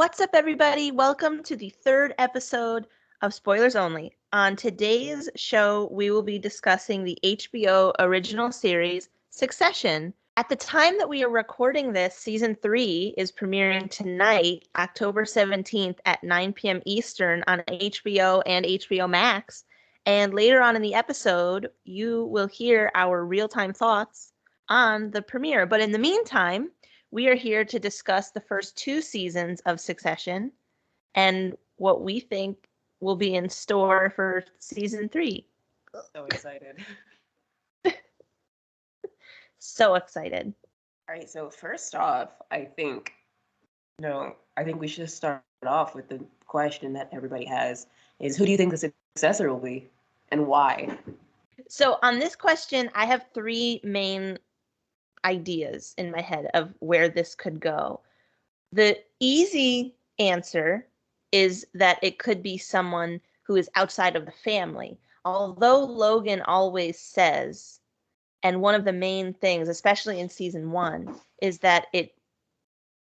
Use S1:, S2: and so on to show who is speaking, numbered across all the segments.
S1: What's up, everybody? Welcome to the third episode of Spoilers Only. On today's show, we will be discussing the HBO original series, Succession. At the time that we are recording this, season 3 is premiering tonight, October 17th at 9 p.m. Eastern on HBO and HBO Max. And later on in the episode, you will hear our real-time thoughts on the premiere. But in the meantime, we are here to discuss the first 2 seasons of Succession and what we think will be in store for season 3.
S2: So excited.
S1: So excited.
S2: All right, so first off, I think we should start off with the question that everybody has is who do you think the successor will be and why?
S1: So on this question, I have 3 main ideas in my head of where this could go. The easy answer is that it could be someone who is outside of the family. Although Logan always says, and one of the main things, especially in season 1, is that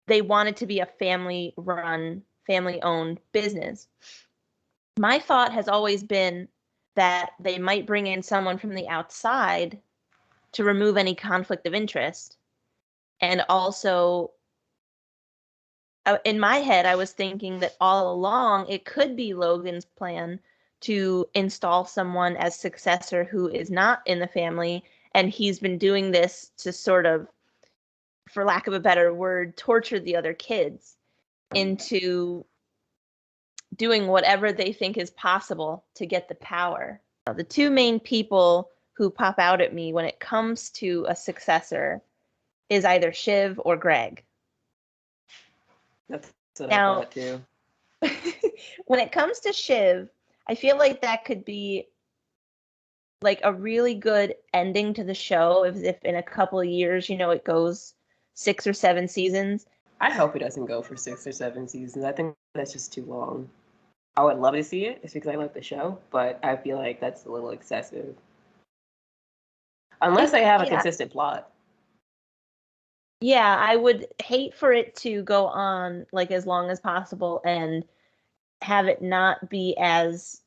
S1: they want it to be a family-run, family-owned business. My thought has always been that they might bring in someone from the outside to remove any conflict of interest. And also, in my head, I was thinking that all along it could be Logan's plan to install someone as successor who is not in the family, and he's been doing this to sort of, for lack of a better word, torture the other kids into doing whatever they think is possible to get the power. The 2 main people who pop out at me when it comes to a successor is either Shiv or Greg.
S2: That's what
S1: Now,
S2: I thought too.
S1: when it comes to Shiv, I feel like that could be like a really good ending to the show if in a couple of years, it goes 6 or 7 seasons.
S2: I hope it doesn't go for 6 or 7 seasons. I think that's just too long. I would love to see it. It's because I like the show, but I feel like that's a little excessive. Unless they have a consistent plot.
S1: Yeah, I would hate for it to go on like as long as possible and have it not be as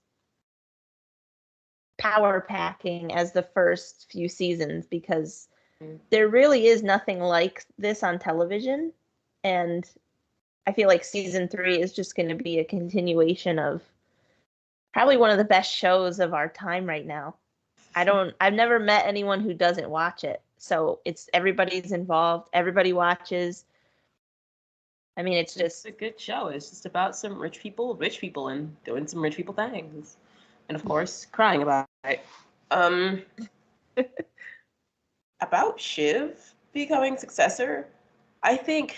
S1: power packing as the first few seasons, because there really is nothing like this on television, and I feel like season 3 is just going to be a continuation of probably one of the best shows of our time right now. I've never met anyone who doesn't watch it. So everybody's involved, everybody watches. I mean, it's
S2: a good show. It's just about some rich people, and doing some rich people things. And of course, crying about it. About Shiv becoming successor, I think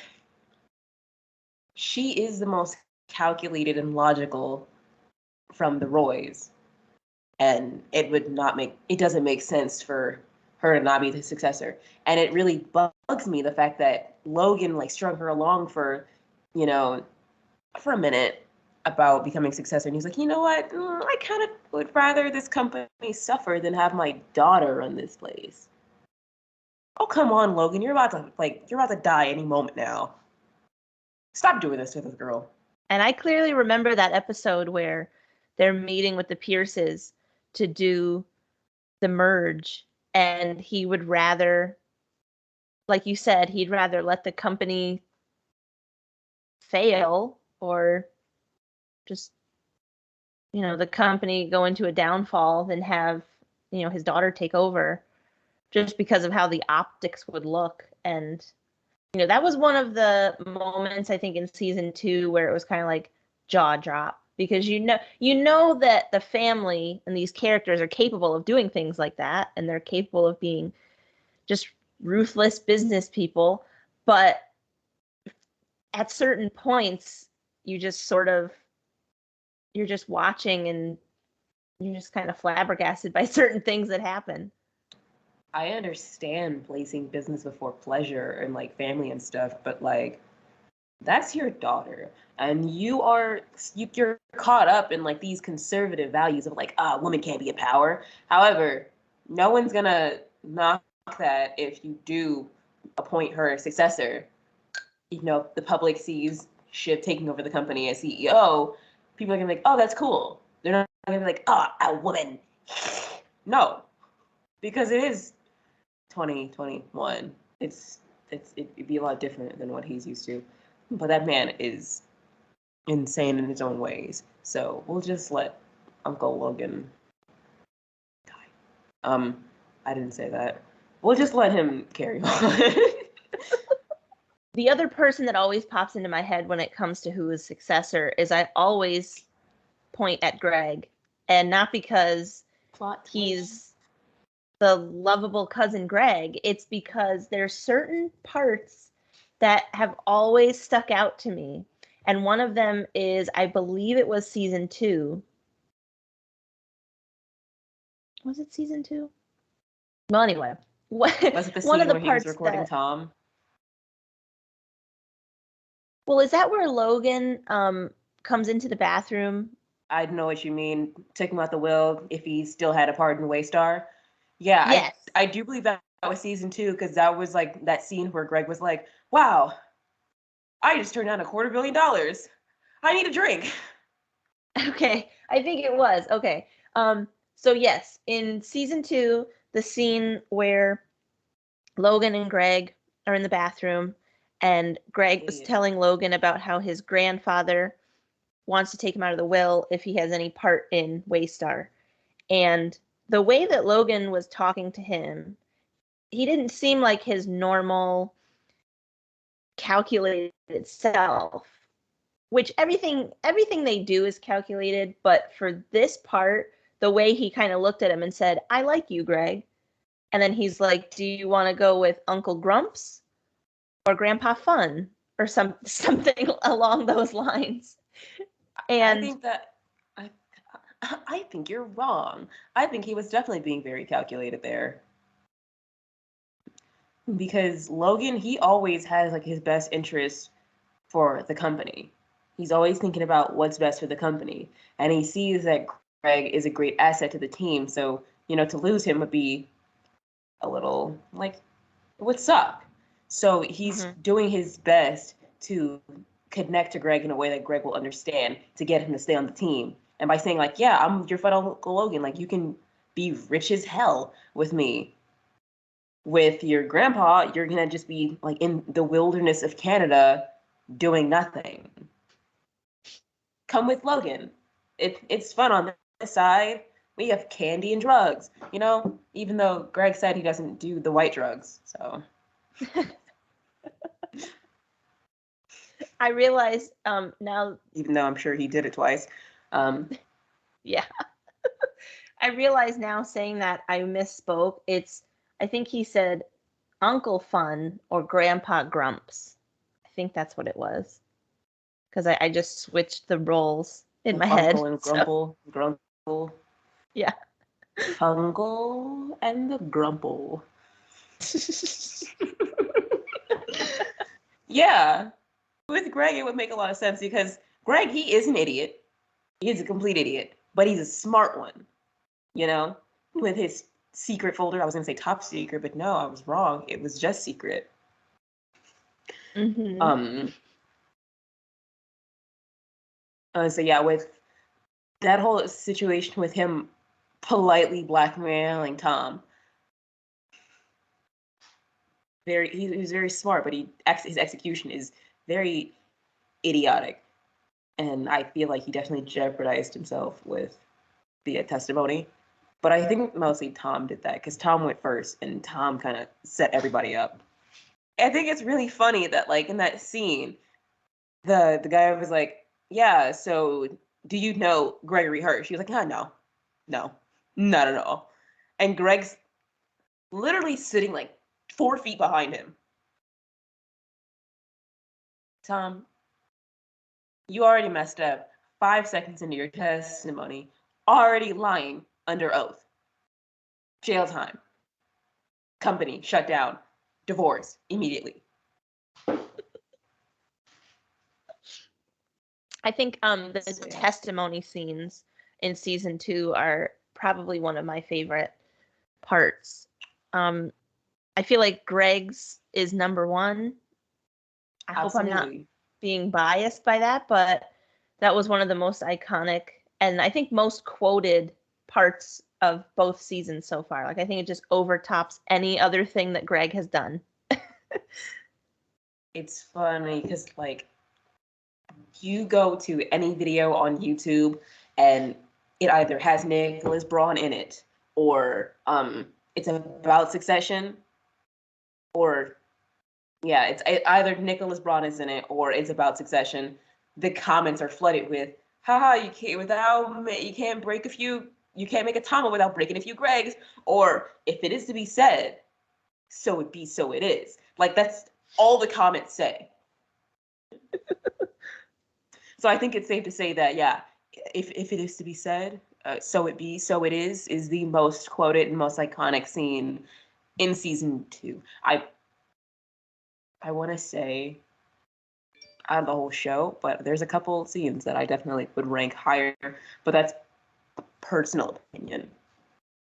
S2: she is the most calculated and logical from the ROYS. And it doesn't make sense for her to not be the successor. And it really bugs me, the fact that Logan strung her along for a minute about becoming successor. And he's like, you know what? I kind of would rather this company suffer than have my daughter run this place. Oh, come on, Logan. You're about to die any moment now. Stop doing this to this girl.
S1: And I clearly remember that episode where they're meeting with the Pierces to do the merge, and he would rather, like you said, he'd rather let the company fail or just, the company go into a downfall than have, his daughter take over, just because of how the optics would look. And, that was one of the moments, I think, in season 2 where it was kind of like jaw drop, because you know that the family and these characters are capable of doing things like that, and they're capable of being just ruthless business people, but at certain points you're just watching and you're just kind of flabbergasted by certain things that happen.
S2: I understand placing business before pleasure and family and stuff, but that's your daughter, and you're caught up in these conservative values of woman can't be in power. However, no one's gonna knock that if you do appoint her successor. The public sees ship taking over the company as CEO, people are gonna be like, oh, that's cool. They're not gonna be like, oh, a woman. No, because it is 2021. It'd be a lot different than what he's used to. But that man is insane in his own ways. So we'll just let Uncle Logan die. I didn't say that. We'll just let him carry on.
S1: The other person that always pops into my head when it comes to who is successor is I always point at Greg, and not because he's the lovable cousin Greg. It's because there's certain parts that have always stuck out to me. And one of them is, I believe it was season 2. Was it season 2? Well, anyway,
S2: was it the scene
S1: one of the
S2: where he was
S1: parts
S2: recording Tom?
S1: Well, is that where Logan comes into the bathroom?
S2: I know what you mean. Took him out the will if he still had a part in Waystar. Yeah,
S1: Yes.
S2: I do believe that was season 2 because that was like that scene where Greg was like, "Wow, I just turned down $250 million. I need a drink."
S1: Okay, I think it was. Okay. So yes, in season 2, the scene where Logan and Greg are in the bathroom, and Greg was telling Logan about how his grandfather wants to take him out of the will if he has any part in Waystar. And the way that Logan was talking to him, he didn't seem like his normal calculated self, which everything they do is calculated, but for this part, the way he kind of looked at him and said, "I like you, Greg." And then he's like, "Do you want to go with Uncle Grumps or Grandpa Fun?" or something along those lines. And
S2: I think that I think you're wrong. I think he was definitely being very calculated there. Because Logan, he always has like his best interest for the company. He's always thinking about what's best for the company. And he sees that Greg is a great asset to the team. So, to lose him would be a little like, it would suck. So he's doing his best to connect to Greg in a way that Greg will understand to get him to stay on the team. And by saying like, yeah, I'm your friend Uncle Logan, like you can be rich as hell with me. With your grandpa, you're gonna just be like in the wilderness of Canada doing nothing. Come with Logan. It's fun on this side. We have candy and drugs, even though Greg said he doesn't do the white drugs. So
S1: I realize now,
S2: even though I'm sure he did it twice.
S1: Yeah. I realize now, saying that, I misspoke. I think he said Uncle Fun or Grandpa Grumps. I think that's what it was. Because I just switched the roles in my head.
S2: Uncle and Grumple. So. Grumple.
S1: Yeah.
S2: Uncle and the Grumple. Yeah. With Greg, it would make a lot of sense because Greg, he is an idiot. He's a complete idiot, but he's a smart one, with his secret folder. I was going to say top secret, but no, I was wrong. It was just secret.
S1: Mm-hmm.
S2: So yeah, with that whole situation with him politely blackmailing Tom, he was very smart, but his execution is very idiotic, and I feel like he definitely jeopardized himself with the testimony. But I think mostly Tom did that because Tom went first, and Tom kind of set everybody up. I think it's really funny that like in that scene, the guy was like, "Yeah, so do you know Gregory Hirsch?" He was like, "No, not at all." And Greg's literally sitting like 4 feet behind him. Tom, you already messed up 5 seconds into your testimony, already lying under oath. Jail time. Company shut down. Divorce immediately.
S1: I think the testimony scenes in season 2 are probably one of my favorite parts. I feel like Greg's is number 1. I hope I'm not being biased by that, but that was one of the most iconic and I think most quoted parts of both seasons so far. Like I think it just overtops any other thing that Greg has done.
S2: It's funny because like you go to any video on YouTube and it either has Nicholas Braun in it or it's about Succession or yeah, it's either Nicholas Braun is in it or it's about Succession. The comments are flooded with, haha, you can't break a few, you can't make a Tama without breaking a few Gregs, or if it is to be said, so it be, so it is. Like that's all the comments say. So I think it's safe to say that, yeah, if it is to be said, so it be, so it is the most quoted and most iconic scene in season 2. I want to say out of the whole show, but there's a couple scenes that I definitely would rank higher, but that's a personal opinion.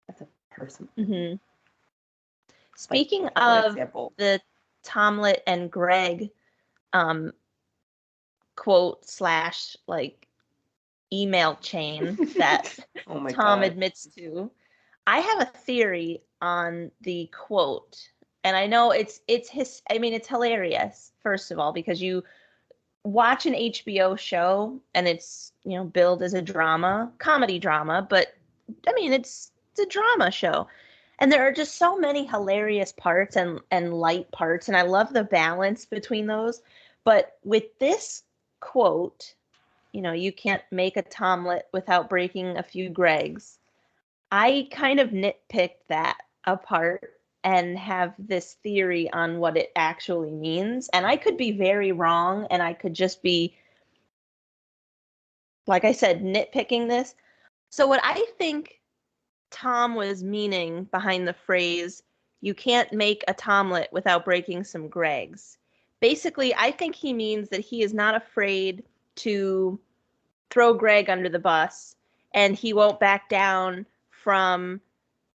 S2: That's a personal.
S1: Mm-hmm. Speaking of the Tomlet and Greg quote slash like email chain that
S2: oh
S1: Tom
S2: God.
S1: admits to, I have a theory on the quote, and I know it's hilarious, first of all, because you watch an HBO show and it's, billed as a comedy drama, but I mean it's a drama show. And there are just so many hilarious parts and light parts, and I love the balance between those. But with this quote, you can't make a Tomlet without breaking a few Gregs. I kind of nitpicked that apart and have this theory on what it actually means. And I could be very wrong, and I could just be, like I said, nitpicking this. So, what I think Tom was meaning behind the phrase, you can't make a Tomlet without breaking some Gregs. Basically, I think he means that he is not afraid to throw Greg under the bus, and he won't back down from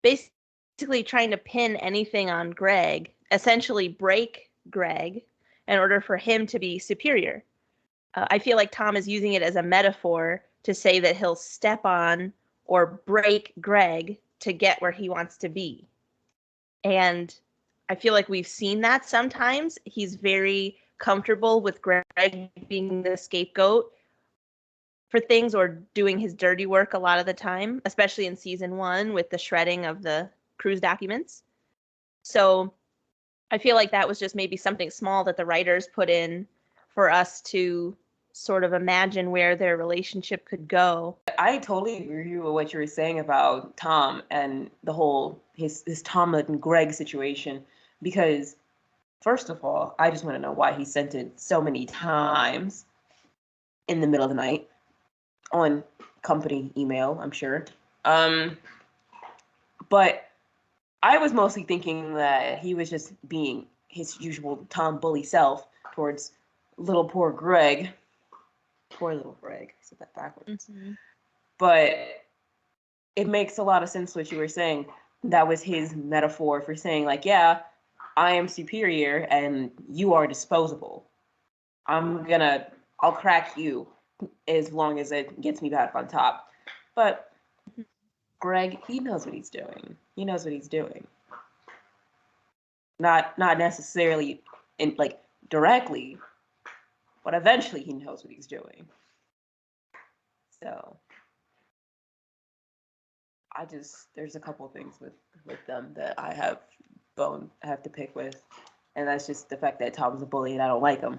S1: basically trying to pin anything on Greg, essentially break Greg in order for him to be superior. I feel like Tom is using it as a metaphor to say that he'll step on or break Greg to get where he wants to be. And I feel like we've seen that sometimes. He's very comfortable with Greg being the scapegoat for things or doing his dirty work a lot of the time, especially in season 1 with the shredding of the cruise documents. So I feel like that was just maybe something small that the writers put in for us to sort of imagine where their relationship could go.
S2: I totally agree with what you were saying about Tom and the whole his Tom and Greg situation, because first of all, I just want to know why he sent it so many times in the middle of the night on company email, I'm sure. But I was mostly thinking that he was just being his usual Tom bully self towards little poor Greg. Poor little Greg. I said that backwards.
S1: Mm-hmm.
S2: But it makes a lot of sense what you were saying. That was his metaphor for saying, like, yeah, I am superior and you are disposable. I'll crack you as long as it gets me back on top. But Greg, he knows what he's doing. He knows what he's doing. Not necessarily in like directly, but eventually he knows what he's doing. So there's a couple of things with them that I have to pick with, and that's just the fact that Tom's a bully and I don't like him.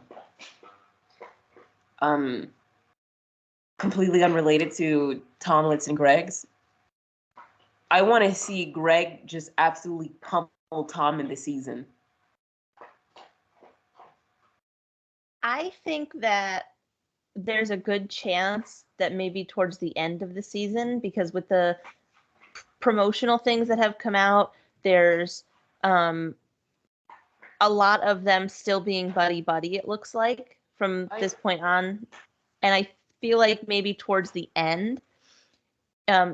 S2: Completely unrelated to Tomlets and Greg's, I want to see Greg just absolutely pummel Tom in the season.
S1: I think that there's a good chance that maybe towards the end of the season, because with the promotional things that have come out, there's a lot of them still being buddy, it looks like, from this point on. And I feel like maybe towards the end,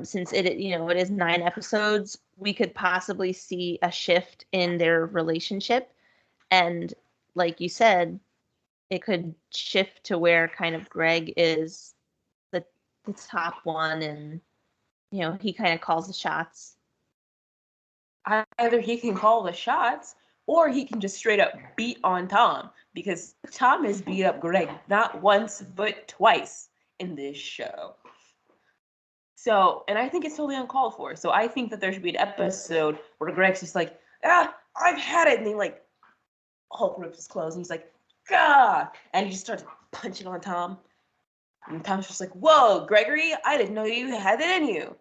S1: since it is 9 episodes, we could possibly see a shift in their relationship. And like you said, it could shift to where kind of Greg is the top one, and he kind of calls the shots.
S2: Either he can call the shots, or he can just straight up beat on Tom, because Tom has beat up Greg not once but twice in this show. So, and I think it's totally uncalled for. So I think that there should be an episode where Greg's just like, I've had it, and he like Hulk rips his clothes, and he's like, Gah! And he just starts punching on Tom. And Tom's just like, whoa, Gregory, I didn't know you had it in you.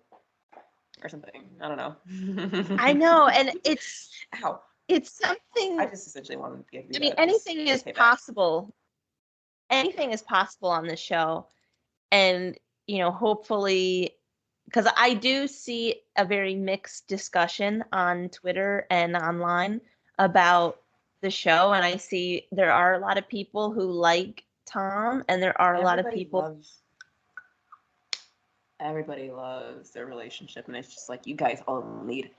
S2: Or something. I don't know.
S1: I know, and it's
S2: Ow.
S1: It's something.
S2: I just essentially wanted to give you.
S1: I mean, anything is possible. Anything is possible on this show, and hopefully, because I do see a very mixed discussion on Twitter and online about the show, and I see there are a lot of people who like Tom, and there are a lot of people.
S2: Everybody loves their relationship, and it's just like, you guys all need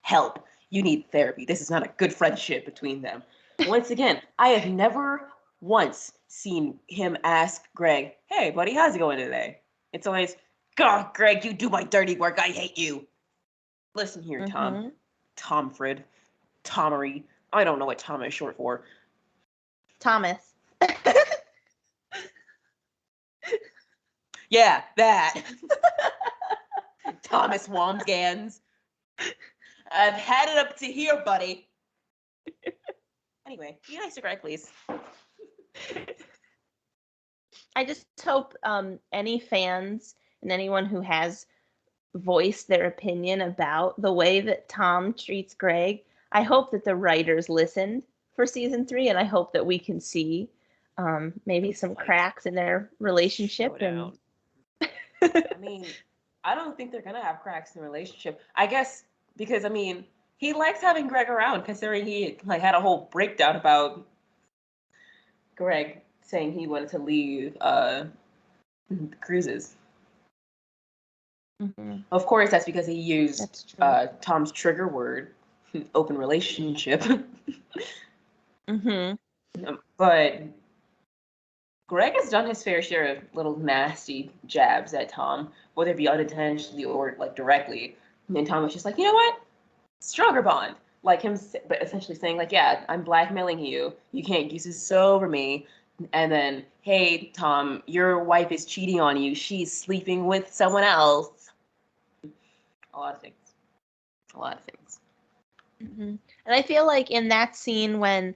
S2: help. You need therapy. This is not a good friendship between them. Once again, I have never once seen him ask Greg, hey, buddy, how's it going today? It's always, God, Greg, you do my dirty work. I hate you. Listen here, Tom. Tomfred. Tomery. I don't know what Tom is short for.
S1: Thomas.
S2: Yeah, that. Thomas Wamsgans. I've had it up to here, buddy. Anyway, be nice to Greg, please.
S1: I just hope any fans and anyone who has voiced their opinion about the way that Tom treats Greg, I hope that the writers listened for season 3, and I hope that we can see maybe some cracks in their relationship.
S2: I mean, I don't think they're gonna have cracks in the relationship. I guess because he likes having Greg around, considering he had a whole breakdown about Greg saying he wanted to leave cruises.
S1: Mm-hmm.
S2: Of course, that's because he used Tom's trigger word, open relationship. But Greg has done his fair share of little nasty jabs at Tom, whether it be unintentionally or directly. And Tom was just like, you know what? Stronger bond. Like him, but essentially saying yeah, I'm blackmailing you. You can't use this over me. And then, hey, Tom, your wife is cheating on you. She's sleeping with someone else. A lot of things.
S1: And I feel like in that scene when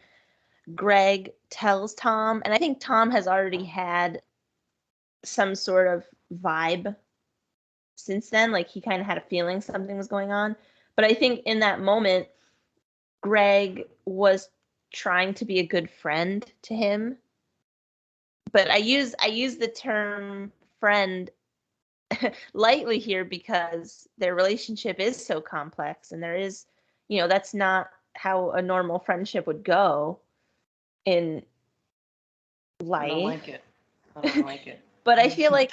S1: Greg tells Tom, and I think Tom has already had some sort of vibe since then, he kind of had a feeling something was going on. But I think in that moment, Greg was trying to be a good friend to him. But I use the term friend lightly here because their relationship is so complex, and there is, that's not how a normal friendship would go in life.
S2: I don't like it.
S1: But I feel like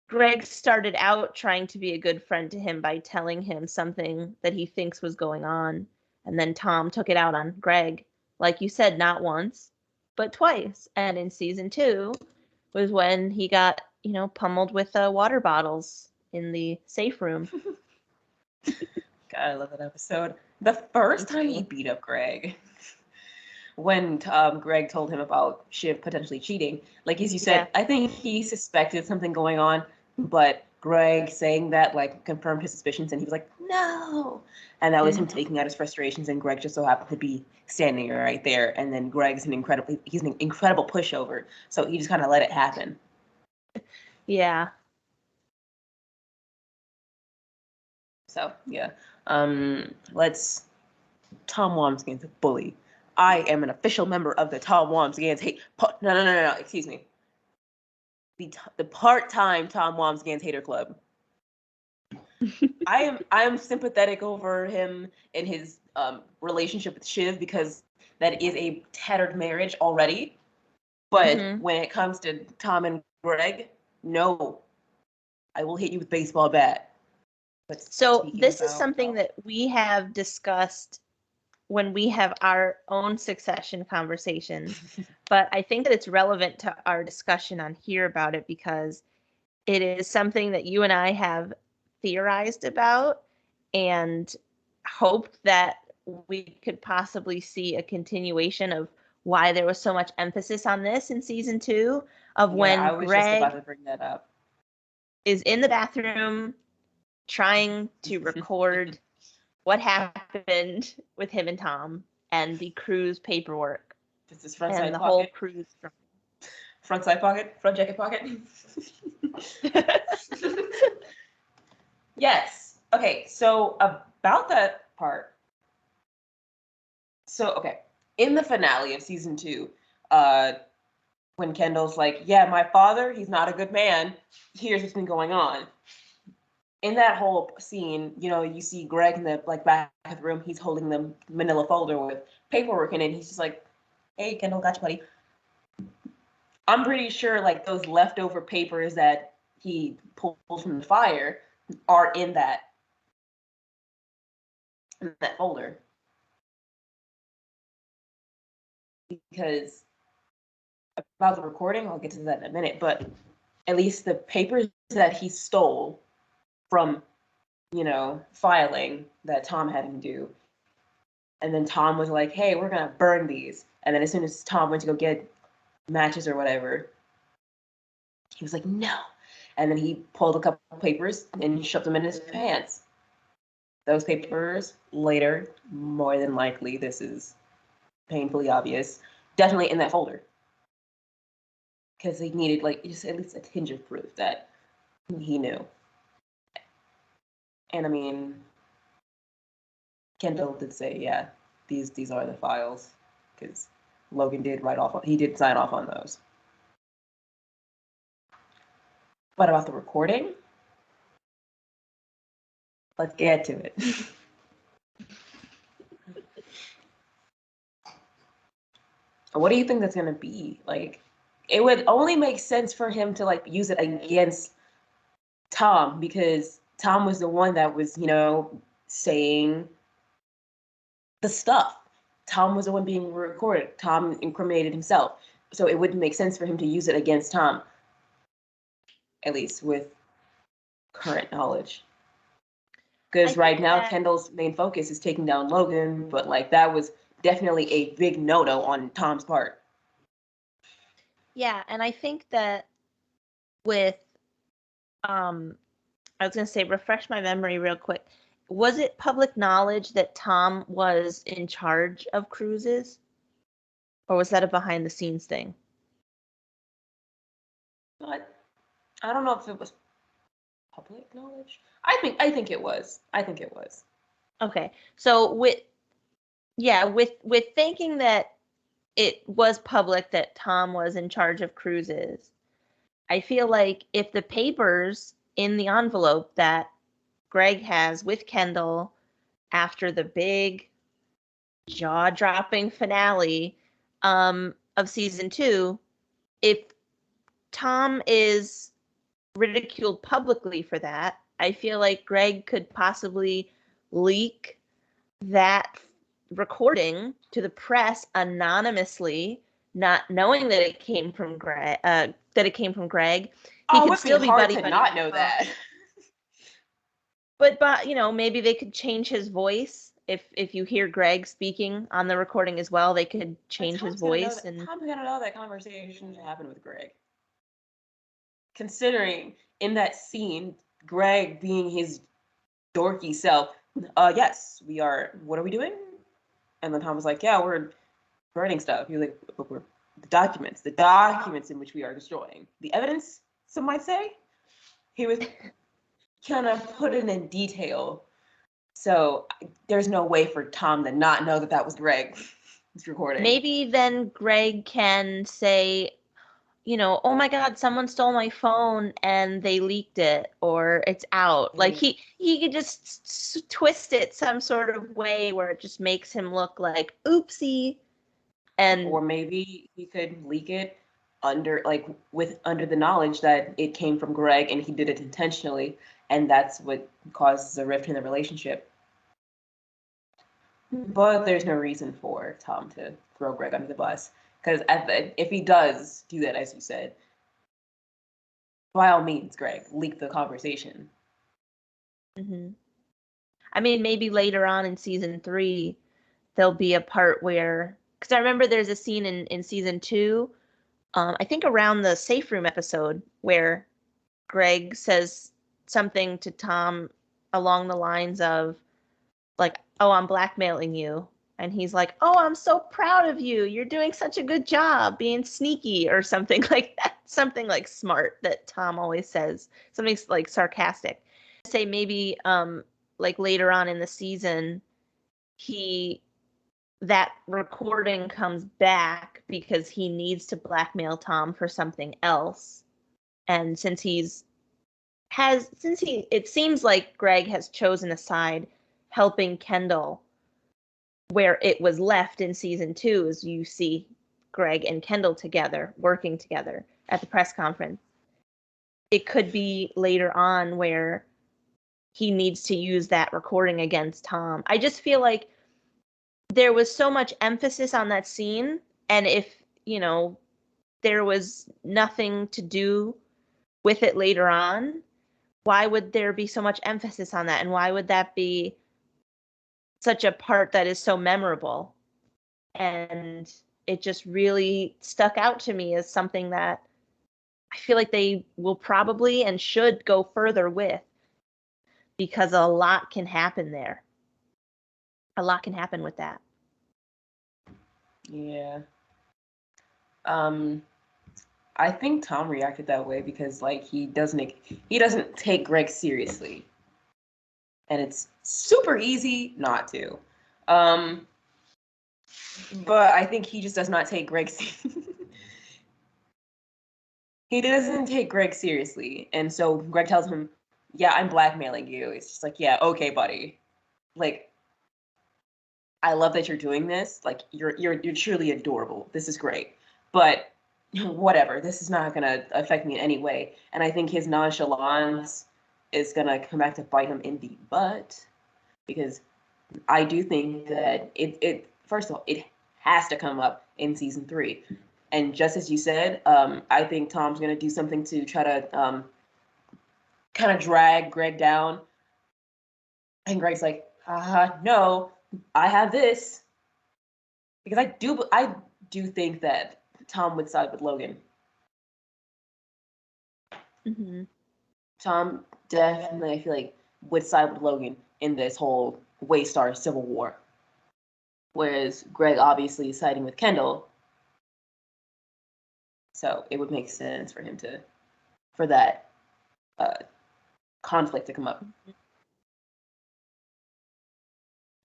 S1: Greg started out trying to be a good friend to him by telling him something that he thinks was going on, and then Tom took it out on Greg, like you said, not once but twice. And in season 2 was when he got pummeled with water bottles in the safe room.
S2: God, I love that episode. The first time he beat up Greg, when Greg told him about Shiv potentially cheating, as you said, I think he suspected something going on, but Greg saying that confirmed his suspicions, and he was like, no. And that was him taking out his frustrations, and Greg just so happened to be standing right there. And then Greg's an incredible pushover, so he just kind of let it happen.
S1: Yeah.
S2: So yeah, let's. Tom Wamsgans a bully. I am an official member of the Tom Wamsgans hate. No. Excuse me. The part-time Tom Wamsgans hater club. I am sympathetic over him in his relationship with Shiv, because that is a tattered marriage already. But when it comes to Tom and Greg, no, I will hit you with a baseball bat.
S1: So this is something that we have discussed when we have our own succession conversations. But I think that it's relevant to our discussion on here about it because it is something that you and I have theorized about and hoped that we could possibly see a continuation of why there was so much emphasis on this in season 2 of when
S2: I was just about
S1: Greg
S2: to bring that up.
S1: is in the bathroom trying to record what happened with him and Tom and the cruise paperwork
S2: This is front
S1: and
S2: side
S1: the
S2: pocket.
S1: whole cruise.
S2: Front side pocket, front jacket pocket. Yes. Okay, so about that part. So, okay, in the finale of season 2, when Kendall's like, yeah, my father, he's not a good man. Here's what's been going on. In that whole scene, you see Greg in the back of the room. He's holding the manila folder with paperwork in it. He's just like, hey, Kendall, gotcha, buddy. I'm pretty sure those leftover papers that he pulled from the fire are in that folder. Because about the recording, I'll get to that in a minute, but at least the papers that he stole from, filing that Tom had him do. And then Tom was like, hey, we're going to burn these. And then as soon as Tom went to go get matches or whatever, he was like, no. And then he pulled a couple of papers and shoved them in his pants. Those papers later, more than likely, this is painfully obvious, definitely in that folder. Because he needed just at least a tinge of proof that he knew. And I mean, Kendall did say, yeah, these are the files, because Logan did sign off on those. But about the recording, let's get to it. What do you think that's gonna be? It would only make sense for him to use it against Tom, because Tom was the one that was, saying the stuff. Tom was the one being recorded. Tom incriminated himself. So it wouldn't make sense for him to use it against Tom, at least with current knowledge. Because right now, Kendall's main focus is taking down Logan, but that was definitely a big no-no on Tom's part.
S1: Yeah, and I think that with, I was going to say, refresh my memory real quick. Was it public knowledge that Tom was in charge of cruises? Or was that a behind the scenes thing?
S2: But I don't know if it was public knowledge. I think it was.
S1: Okay. So with thinking that it was public that Tom was in charge of cruises, I feel like if the papers in the envelope that Greg has with Kendall after the big jaw-dropping finale of season 2, if Tom is ridiculed publicly for that, I feel like Greg could possibly leak that recording to the press anonymously, not knowing that it came from Greg. He could still be buddy
S2: to not know that.
S1: But maybe they could change his voice. If you hear Greg speaking on the recording as well, they could change his voice.
S2: And Tom's gonna know that conversation happened with Greg. Considering in that scene, Greg being his dorky self, yes, we are. What are we doing? And then Tom was like, yeah, we're burning stuff. He was like, but we're the documents in which we are destroying. The evidence, some might say. He was kind of put it in detail. So there's no way for Tom to not know that was Greg. It's recording.
S1: Maybe then Greg can say, oh my God, someone stole my phone and they leaked it, or it's out. Mm-hmm. He could just twist it some sort of way where it just makes him look like oopsie.
S2: Or maybe he could leak it under the knowledge that it came from Greg and he did it intentionally, and that's what causes a rift in the relationship. But there's no reason for Tom to throw Greg under the bus. Because if he does do that, as you said, by all means, Greg, leak the conversation.
S1: Mm-hmm. I mean, maybe later on in season 3, there'll be a part where, because I remember there's a scene in season 2, I think around the safe room episode, where Greg says something to Tom along the lines of, like, oh, I'm blackmailing you. And he's like, oh, I'm so proud of you. You're doing such a good job being sneaky, or something like that. Something like smart that Tom always says. Something like sarcastic. Say maybe like later on in the season, he that recording comes back because he needs to blackmail Tom for something else. And it seems like Greg has chosen a side helping Kendall, where it was left in season 2 as you see Greg and Kendall together, working together at the press conference. It could be later on where he needs to use that recording against Tom. I just feel like there was so much emphasis on that scene, and if, there was nothing to do with it later on, why would there be so much emphasis on that? And why would that be such a part that is so memorable? And it just really stuck out to me as something that I feel like they will probably and should go further with, because a lot can happen there. A lot can happen with that.
S2: Yeah. I think Tom reacted that way because he doesn't take Greg seriously. And it's super easy not to. But I think he just does not take Greg he doesn't take Greg seriously. And so Greg tells him, yeah, I'm blackmailing you. It's just like, yeah, okay, buddy. Like, I love that you're doing this. Like, you're truly adorable. This is great. But whatever, this is not gonna affect me in any way. And I think his nonchalance is gonna come back to bite him in the butt, because I do think that it first of all, it has to come up in season 3. And just as you said, I think Tom's gonna do something to try to kind of drag Greg down. And Greg's like, no, I have this. Because I do think that Tom would side with Logan.
S1: Mm-hmm.
S2: Tom definitely, I feel like, would side with Logan in this whole Waystar Civil War. Whereas Greg obviously is siding with Kendall. So it would make sense for him for that conflict to come up.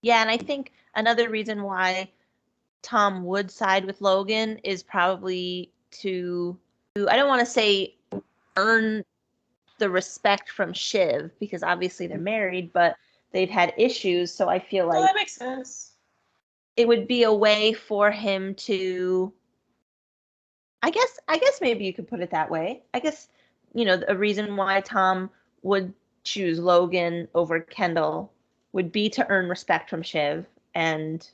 S1: Yeah, and I think another reason why Tom would side with Logan is probably to, I don't want to say earn the respect from Shiv, because obviously they're married, but they've had issues. So I feel like
S2: that makes sense.
S1: It would be a way for him to, I guess maybe you could put it that way. I guess, a reason why Tom would choose Logan over Kendall would be to earn respect from Shiv. And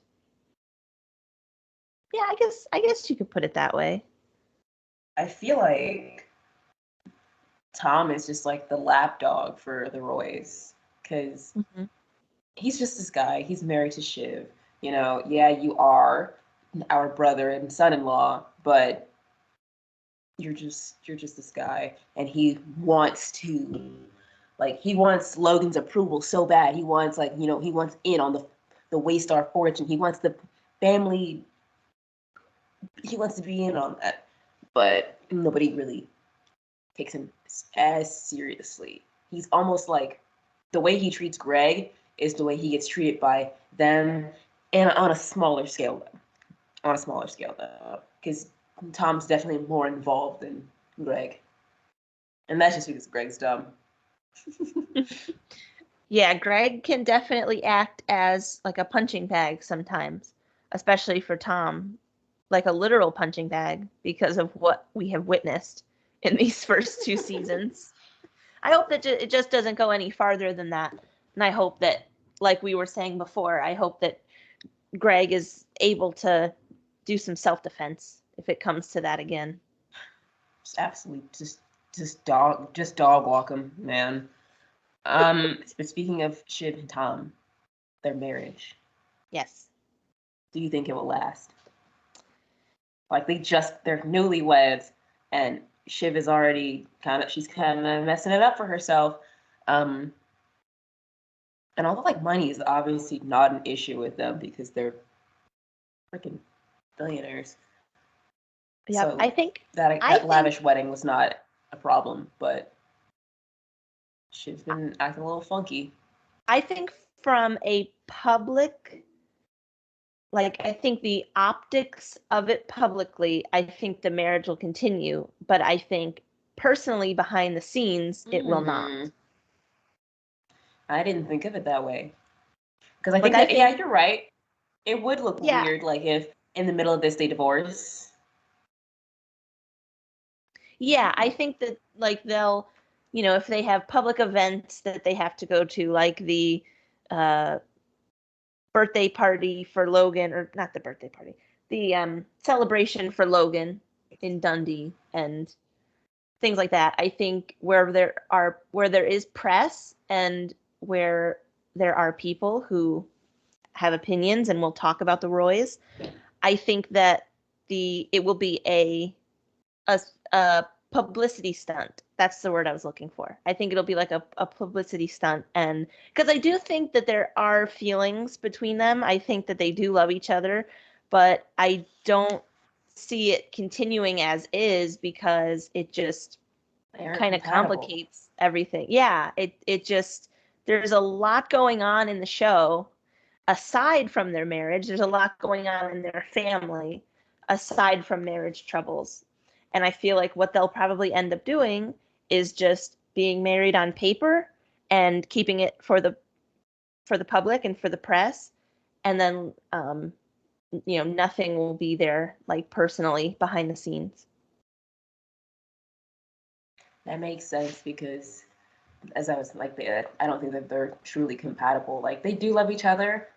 S1: yeah, I guess you could put it that way.
S2: I feel like Tom is just like the lapdog for the Roys, because he's just this guy. He's married to Shiv. Yeah, you are our brother and son-in-law, but you're just this guy, and he wants Logan's approval so bad. He wants he wants in on the Waystar fortune. He wants the family. He wants to be in on that, but nobody really takes him as seriously. He's almost like, the way he treats Greg is the way he gets treated by them, and on a smaller scale though, because Tom's definitely more involved than Greg, and that's just because Greg's dumb.
S1: Yeah, Greg can definitely act as like a punching bag sometimes, especially for Tom, like a literal punching bag, because of what we have witnessed in these first 2 seasons. I hope that it just doesn't go any farther than that. And I hope that, like we were saying before, I hope that Greg is able to do some self-defense if it comes to that again.
S2: Absolutely, just dog walk him, man. But speaking of Shiv and Tom, their marriage.
S1: Yes.
S2: Do you think it will last? Like they're newlyweds, and Shiv is already she's kind of messing it up for herself. And although like money is obviously not an issue with them because they're freaking billionaires.
S1: Yeah,
S2: So
S1: I think
S2: that lavish wedding was not a problem, but Shiv's been acting a little funky.
S1: I think from a public, like, I think the optics of it publicly, I think the marriage will continue, but I think personally behind the scenes, it will not.
S2: I didn't think of it that way. Because I
S1: Like,
S2: think that, yeah, you're right. It would look weird, like, if in the middle of this they divorce.
S1: Yeah, I think that, like, they'll, if they have public events that they have to go to, like the birthday party for Logan, or not the birthday party, the celebration for Logan in Dundee and things like that. I think where there is press and where there are people who have opinions and will talk about the Roys, I think that it will be a publicity stunt. That's the word I was looking for. I think it'll be like a publicity stunt. And because I do think that there are feelings between them, I think that they do love each other, but I don't see it continuing as is because it just kind of complicates everything. Yeah, it just, there's a lot going on in the show aside from their marriage. There's a lot going on in their family aside from marriage troubles. And I feel like what they'll probably end up doing is just being married on paper and keeping it for the public and for the press, and then nothing will be there like personally behind the scenes.
S2: That makes sense because, as I was like, I don't think that they're truly compatible. Like they do love each other.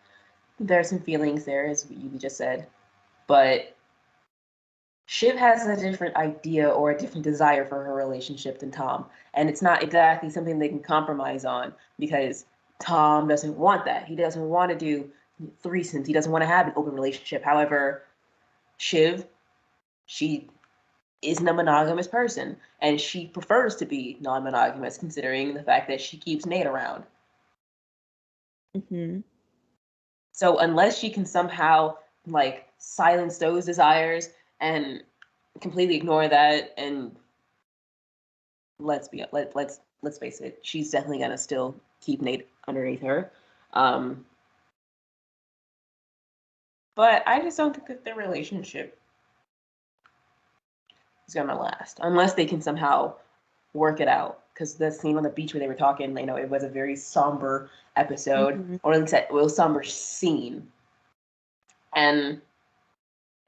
S2: There are some feelings there, as you just said, but Shiv has a different idea or a different desire for her relationship than Tom, and it's not exactly something they can compromise on because Tom doesn't want that. He doesn't want to do threesomes. He doesn't want to have an open relationship. However, Shiv, she isn't a monogamous person, and she prefers to be non-monogamous, considering the fact that she keeps Nate around.
S1: Mm-hmm.
S2: So unless she can somehow like silence those desires and completely ignore that, and let's face it, she's definitely gonna still keep Nate underneath her. But I just don't think that their relationship is gonna last unless they can somehow work it out. Because the scene on the beach where they were talking, it was a very somber episode,
S1: Mm-hmm.
S2: or at least it was a somber scene. And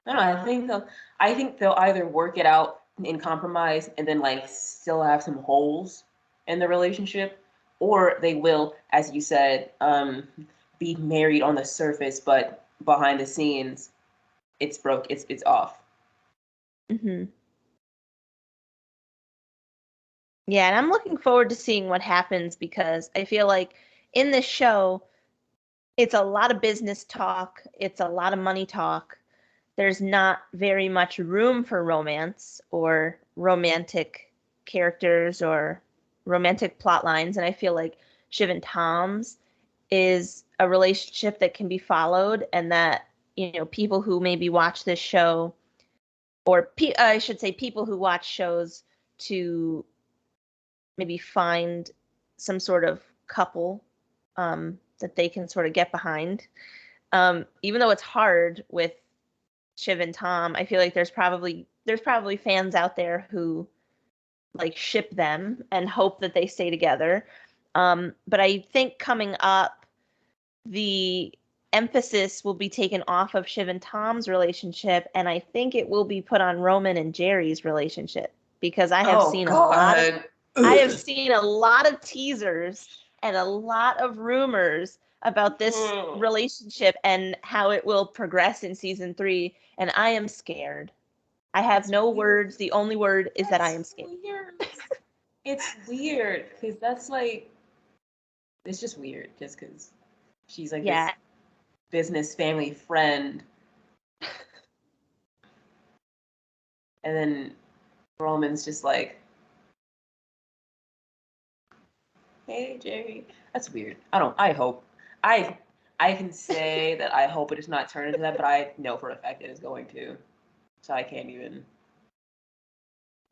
S2: I don't know. I think they'll either work it out in compromise and then like still have some holes in the relationship, or they will, as you said, be married on the surface, but behind the scenes, it's broke. It's off.
S1: Mm-hmm. Yeah, and I'm looking forward to seeing what happens because I feel like in this show, it's a lot of business talk, it's a lot of money talk. There's not very much room for romance or romantic characters or romantic plot lines. And I feel like Shiv and Tom's is a relationship that can be followed, and that, people who maybe watch this show, or I should say people who watch shows to maybe find some sort of couple that they can sort of get behind. Even though it's hard with Shiv and Tom, I feel like there's probably fans out there who like ship them and hope that they stay together. But I think coming up, the emphasis will be taken off of Shiv and Tom's relationship, and I think it will be put on Roman and Jerry's relationship because I have seen a lot of teasers and a lot of rumors about this relationship and how it will progress in season 3, and I am scared. I have no words. The only word is that I am scared.
S2: It's weird because that's like, it's just weird just because she's like this business family friend. And then Roman's just like, hey, Jerry. That's weird. I hope. I can say that I hope it does not turn into that, but I know for a fact it is going to. So I can't even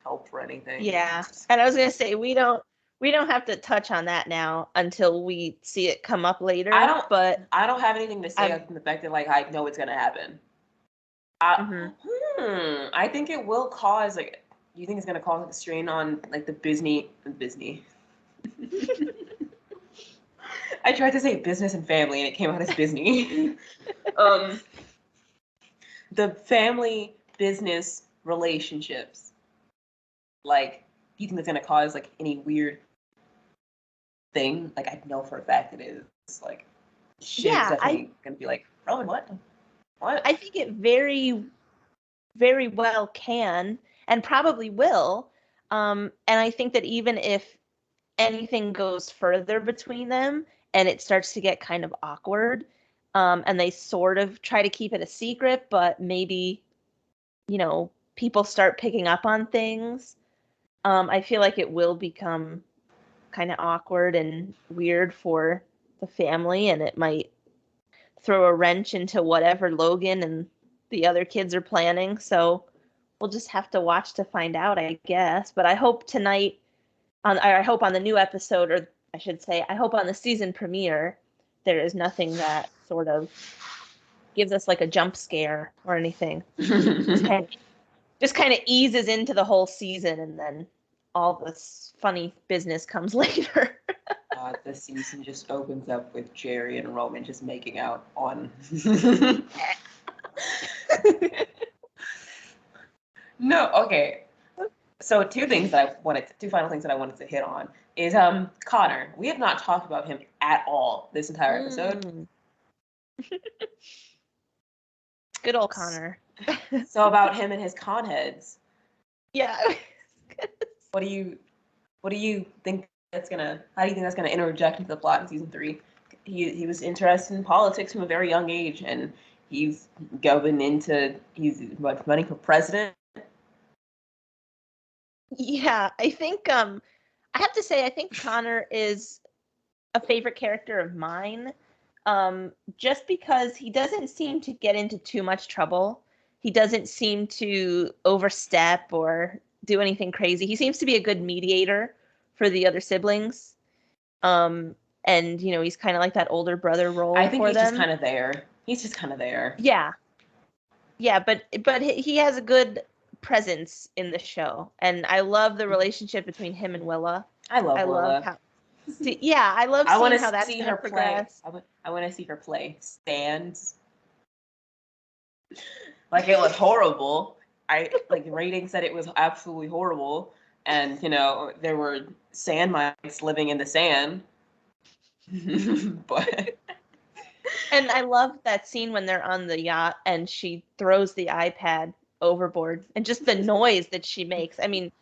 S2: hope for anything.
S1: Yeah. And I was going to say, we don't have to touch on that now until we see it come up later. I
S2: don't have anything to say other than the fact that like I know it's going to happen. I think it will cause like, you think it's going to cause like, a strain on like the Disney. I tried to say business and family and it came out as Disney. The family business relationships. Like, do you think it's going to cause like any weird thing? Like, I know for a fact it is. Like, shit's definitely going to be like, Roman, what?
S1: I think it very, very well can and probably will. And I think that even if anything goes further between them and it starts to get kind of awkward, and they sort of try to keep it a secret, but maybe, people start picking up on things, I feel like it will become kind of awkward and weird for the family, and it might throw a wrench into whatever Logan and the other kids are planning. So we'll just have to watch to find out, I guess. But I hope tonight, I hope on the new episode, or I should say, I hope on the season premiere, there is nothing that sort of gives us like a jump scare or anything. Just kind of eases into the whole season, and then all this funny business comes later.
S2: The season just opens up with Jerry and Roman just making out on. No, okay. So two final things that I wanted to hit on is Connor. We have not talked about him at all this entire episode.
S1: Good old Connor.
S2: So about him and his con heads.
S1: Yeah.
S2: What do you think how do you think that's gonna interject into the plot in season 3? He was interested in politics from a very young age, and he's running for president.
S1: Yeah, I think I have to say I think Connor is a favorite character of mine, just because he doesn't seem to get into too much trouble. He doesn't seem to overstep or do anything crazy. He seems to be a good mediator for the other siblings. And he's kind of like that older brother role.
S2: I think
S1: for
S2: he's
S1: them.
S2: just kind of there. He's just kind of there.
S1: Yeah. Yeah, but he has a good presence in the show, and I love the relationship between him and Willa.
S2: I love Willa.
S1: I love seeing how that's going to progress.
S2: I want to see her play Stands. Like, it was horrible. The rating said it was absolutely horrible, and there were sand mice living in the sand. But
S1: and I love that scene when they're on the yacht and she throws the iPad overboard, and just the noise that she makes. I mean,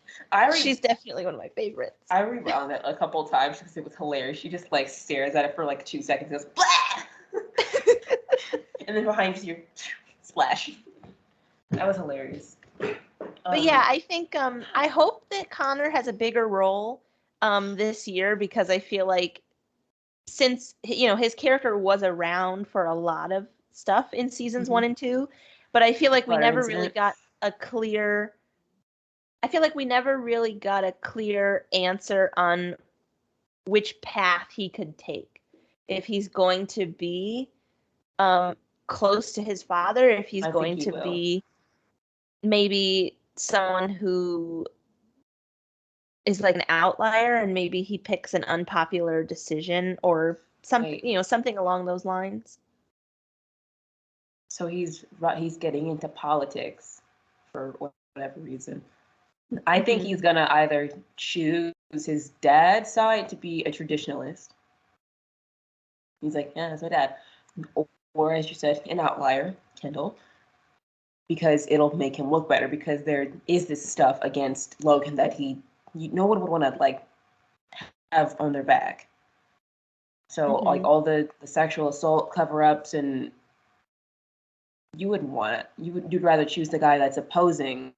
S1: she's definitely one of my favorites.
S2: I rewound it a couple times because it was hilarious. She just like stares at it for like 2 seconds and goes, blah! And then behind you, splash. That was hilarious.
S1: But yeah, I think I hope that Connor has a bigger role this year, because I feel like since his character was around for a lot of stuff in seasons 1 and 2, but I feel like we never really got a clear answer on which path he could take. If he's going to be close to his father, if he's going to be maybe someone who is like an outlier, and maybe he picks an unpopular decision or something, something along those lines.
S2: So he's getting into politics for whatever reason. I think he's gonna either choose his dad's side to be a traditionalist, He's like, yeah, that's my dad. Or as you said, an outlier, Kendall, because it'll make him look better because there is this stuff against Logan that no one would want to like have on their back. So like all the sexual assault cover-ups, and you wouldn't want it. You'd rather choose the guy that's opposing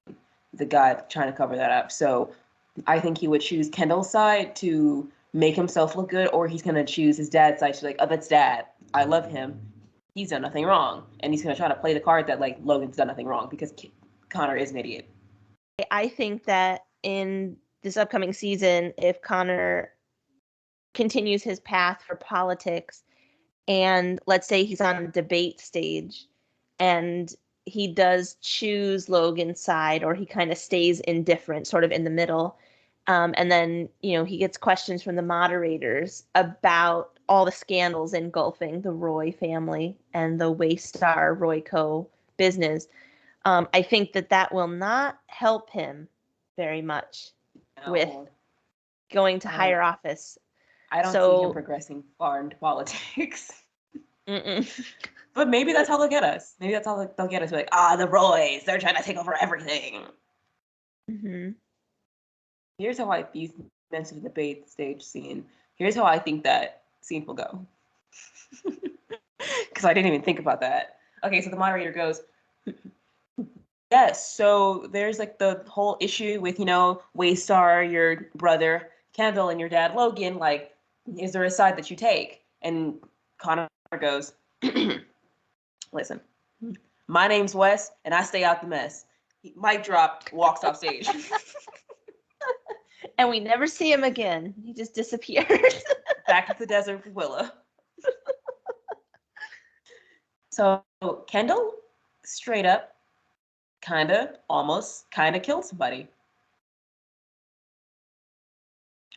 S2: the guy trying to cover that up. So I think he would choose Kendall's side to make himself look good, or he's gonna choose his dad's side to be like, oh, that's dad. I love him. He's done nothing wrong, and he's gonna try to play the card that like Logan's done nothing wrong because Connor is an idiot.
S1: I think that in this upcoming season, if Connor continues his path for politics, and let's say he's on a debate stage and he does choose Logan's side, or he kind of stays indifferent, sort of in the middle. And then, he gets questions from the moderators about all the scandals engulfing the Roy family and the Waystar Royco business. I think that will not help him very much with going to higher office.
S2: I don't see him progressing far into politics. But maybe that's how they'll get us. Maybe that's how they'll get us. Like, the Roys, they're trying to take over everything.
S1: Mm-hmm.
S2: Here's how you mentioned the debate stage scene. Here's how I think that scene will go. Because I didn't even think about that. Okay, so the moderator goes, yes, so there's like the whole issue with, Waystar, your brother Kendall, and your dad Logan. Like, is there a side that you take? And Connor goes, listen, my name's Wes, and I stay out the mess. Mic drop, walks off stage.
S1: And we never see him again. He just disappears.
S2: Back to the desert with Willa. So Kendall, straight up, almost killed somebody.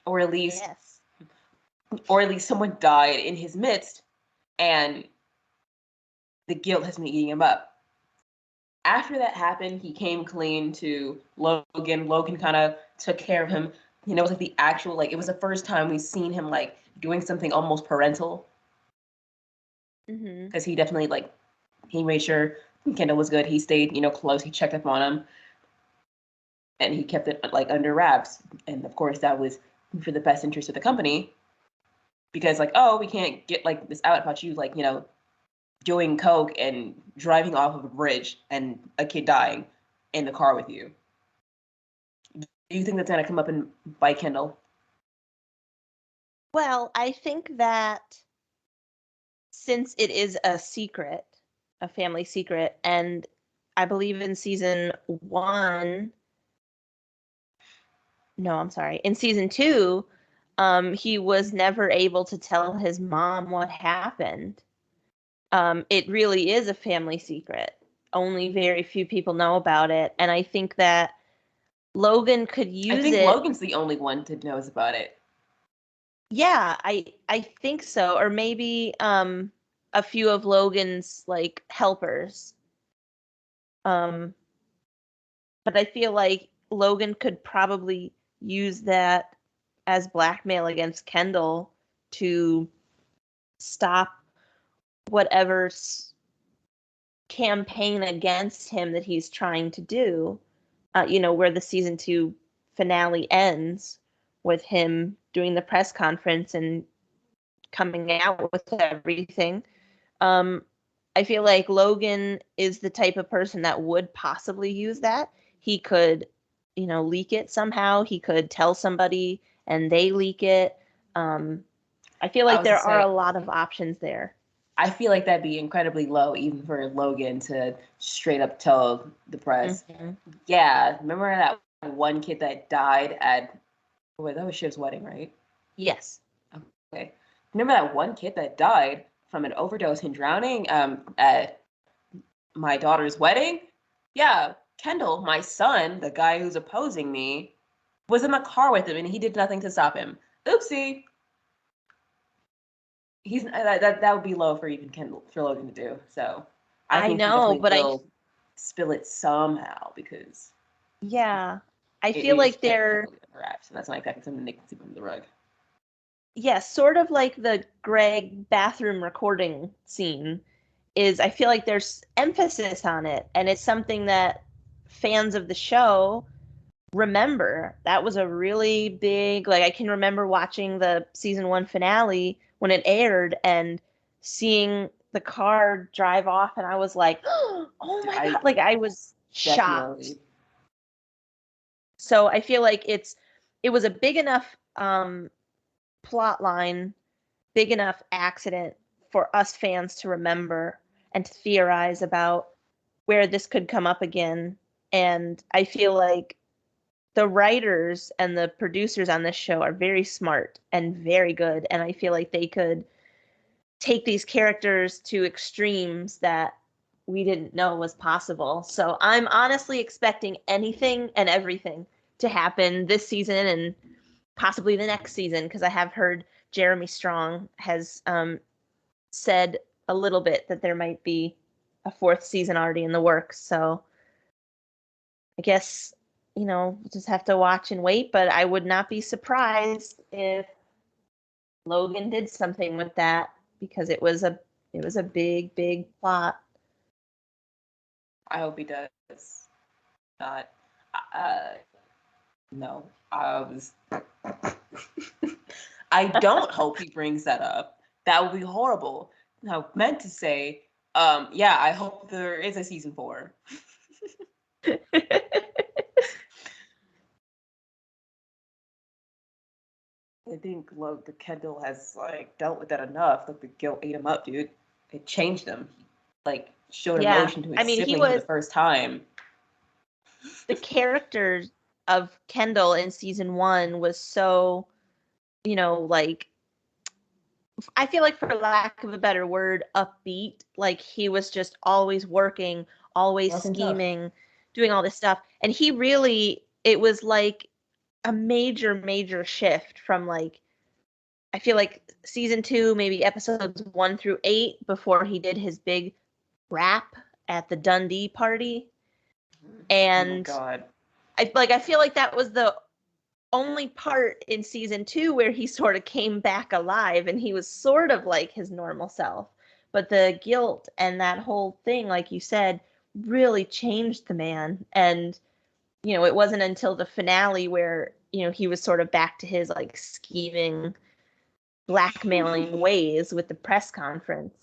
S2: Or at least someone died in his midst, and the guilt has been eating him up. After that happened, he came clean to Logan. Logan kind of took care of him. It was like the actual, like, it was the first time we've seen him like doing something almost parental. Because he definitely, like, he made sure Kendall was good. He stayed, close. He checked up on him. And he kept it, like, under wraps. And of course, that was for the best interest of the company. Because, like, we can't get, like, this out about you, like, doing coke and driving off of a bridge and a kid dying in the car with you. Do you think that's going to come up and bite Kendall?
S1: Well, I think that since it is a secret, a family secret, and I believe in season 1, no, I'm sorry, in season 2, he was never able to tell his mom what happened. It really is a family secret. Only very few people know about it, and I think that Logan could use it.
S2: I think Logan's the only one that knows about it.
S1: Yeah, I think so. Or maybe a few of Logan's like helpers. But I feel like Logan could probably use that as blackmail against Kendall to stop whatever campaign against him that he's trying to do. Where the season 2 finale ends with him doing the press conference and coming out with everything. I feel like Logan is the type of person that would possibly use that. He could, leak it somehow. He could tell somebody and they leak it. I feel like there are a lot of options there.
S2: I feel like that'd be incredibly low, even for Logan to straight up tell the press. Mm-hmm. Yeah, remember that one kid that died at, that was Shiv's wedding, right?
S1: Yes.
S2: Okay. Remember that one kid that died from an overdose and drowning at my daughter's wedding? Yeah, Kendall, my son, the guy who's opposing me, was in the car with him and he did nothing to stop him. Oopsie. That would be low for even Kendall, for Logan to do. So I think he will spill it somehow because
S1: I feel like they're
S2: perhaps, and that's not exactly something they can sweep under the rug.
S1: yeah, sort of like the Greg bathroom recording scene is I feel like there's emphasis on it, and it's something that fans of the show remember. That was a really big, like, I can remember watching the season 1 finale when it aired and seeing the car drive off, and I was like, oh my God, like I was shocked.
S2: Definitely.
S1: So I feel like it was a big enough plot line, big enough accident for us fans to remember and to theorize about where this could come up again. And I feel like the writers and the producers on this show are very smart and very good. And I feel like they could take these characters to extremes that we didn't know was possible. So I'm honestly expecting anything and everything to happen this season and possibly the next season, because I have heard Jeremy Strong has said a little bit that there might be a 4th season already in the works. So I guess, we'll just have to watch and wait, but I would not be surprised if Logan did something with that, because it was a big, big plot.
S2: I hope he does. Not. Uh, no. I was. I don't hope he brings that up. That would be horrible. I meant to say, yeah, I hope there is a season 4. I think the Kendall has dealt with that enough. Like the guilt ate him up, dude. It changed him. Like showed
S1: Yeah.
S2: emotion to
S1: I
S2: his
S1: mean,
S2: sibling for the first time.
S1: the character of Kendall in season 1 was so, like, I feel like, for lack of a better word, upbeat. Like he was just always working, always
S2: Rough and tough.
S1: scheming, doing all this stuff. And it was like a major, major shift from, like, I feel like season 2, maybe episodes 1 through 8, before he did his big rap at the Dundee party.
S2: Oh my
S1: And
S2: god.
S1: I feel like that was the only part in season 2 where he sort of came back alive and he was sort of like his normal self. But the guilt and that whole thing, like you said, really changed the man. And, it wasn't until the finale where, he was sort of back to his, like, scheming, blackmailing ways with the press conference.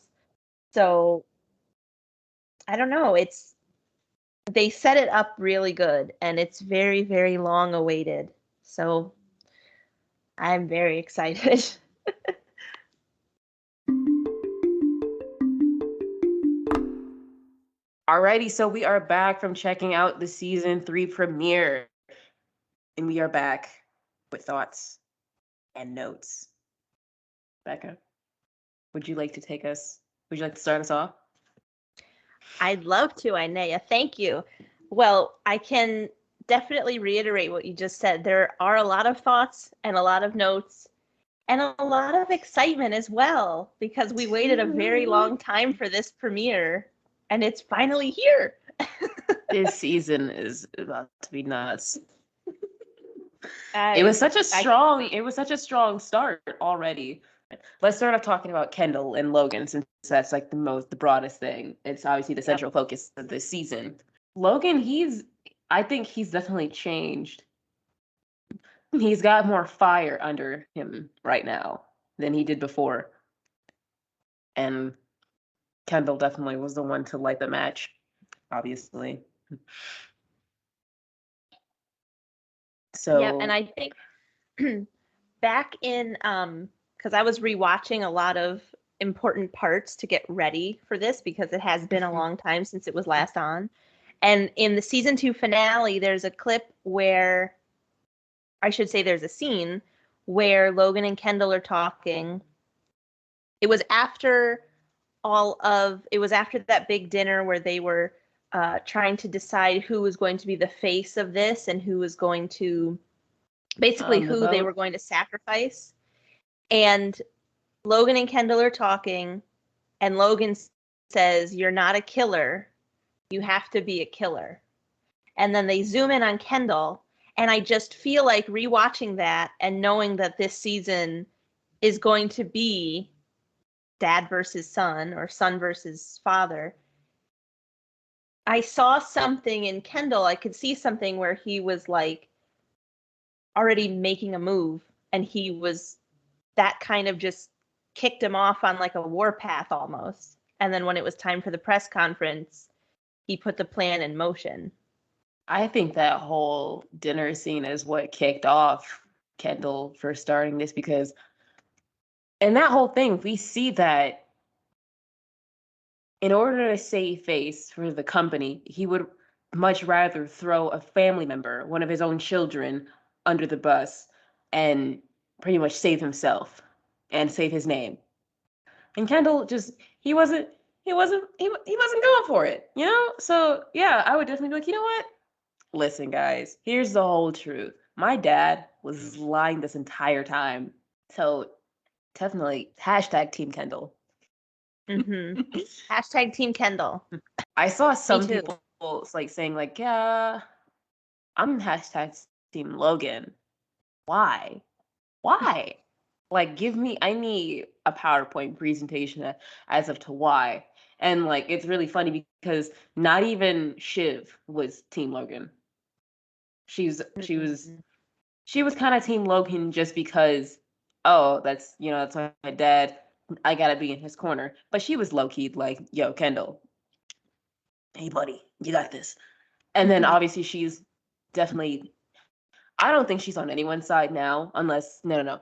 S1: So I don't know. They set it up really good, and it's very, very long awaited. So I'm very excited.
S2: Alrighty, so we are back from checking out the season 3 premiere. And we are back with thoughts and notes. Becca, would you like to start us off?
S1: I'd love to, Inea. Thank you. Well, I can definitely reiterate what you just said. There are a lot of thoughts and a lot of notes and a lot of excitement as well, because we waited a very long time for this premiere and it's finally here.
S2: This season is about to be nuts.
S1: I,
S2: It was such
S1: I,
S2: a strong start already. Let's start off talking about Kendall and Logan, since that's like the broadest thing. It's obviously the
S1: yep.
S2: central focus of this season. Logan, I think he's definitely changed. He's got more fire under him right now than he did before. And Kendall definitely was the one to light the match, obviously.
S1: Yep. And
S2: So,
S1: I think back in, because I was rewatching a lot of important parts to get ready for this, because it has been a long time since it was last on. And in the season 2 finale, there's a clip where, I should say, there's a scene where Logan and Kendall are talking. It was after it was after that big dinner where they were trying to decide who was going to be the face of this and who was going to, basically,
S2: the
S1: who they
S2: vote.
S1: were going to sacrifice. And Logan and Kendall are talking, and Logan says, "You're not a killer. You have to be a killer." And then they zoom in on Kendall, and I just feel like rewatching that and knowing that this season is going to be dad versus son or son versus father. I saw something in Kendall. I could see something where he was like already making a move, and he was that kind of just kicked him off on like a warpath almost. And then when it was time for the press conference, he put the plan in motion.
S2: I think that whole dinner scene is what kicked off Kendall for starting this, because in that whole thing, we see that in order to save face for the company, he would much rather throw a family member, one of his own children, under the bus and pretty much save himself and save his name. And Kendall just he wasn't going for it, you know? So yeah, I would definitely be like, you know what? Listen, guys, here's the whole truth. My dad was lying this entire time. So definitely hashtag Team Kendall.
S1: Mm-hmm. Hashtag Team Kendall.
S2: I saw
S1: Me
S2: some
S1: too.
S2: people like saying like, yeah, I'm hashtag Team Logan. Why? Why? Like, I need a PowerPoint presentation as of to why. And like, it's really funny because not even Shiv was Team Logan. She's she was
S1: Mm-hmm.
S2: she was kind of Team Logan just because, oh, that's my dad. I gotta be in his corner. But she was low key like, yo, Kendall, hey buddy, you got this. And then obviously she's definitely, I don't think she's on anyone's side now, unless no.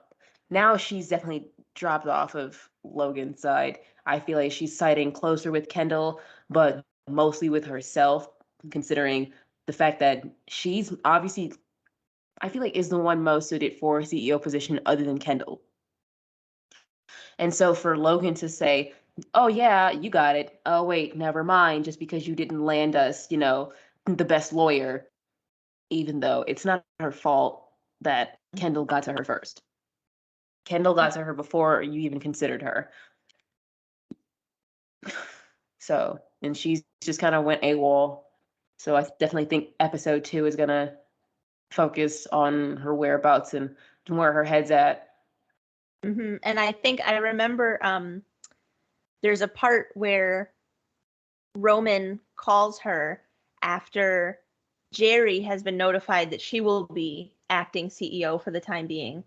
S2: Now she's definitely dropped off of Logan's side. I feel like she's siding closer with Kendall, but mostly with herself, considering the fact that she's obviously, I feel like, is the one most suited for a CEO position other than Kendall. And so for Logan to say, oh yeah, you got it. Oh wait, never mind, just because you didn't land us, the best lawyer, even though it's not her fault that Kendall got to her first. Kendall got to her before you even considered her. So, and she's just kind of went AWOL. So I definitely think episode 2 is gonna focus on her whereabouts and where her head's at.
S1: Mm-hmm. And I think I remember there's a part where Roman calls her after Jerry has been notified that she will be acting CEO for the time being.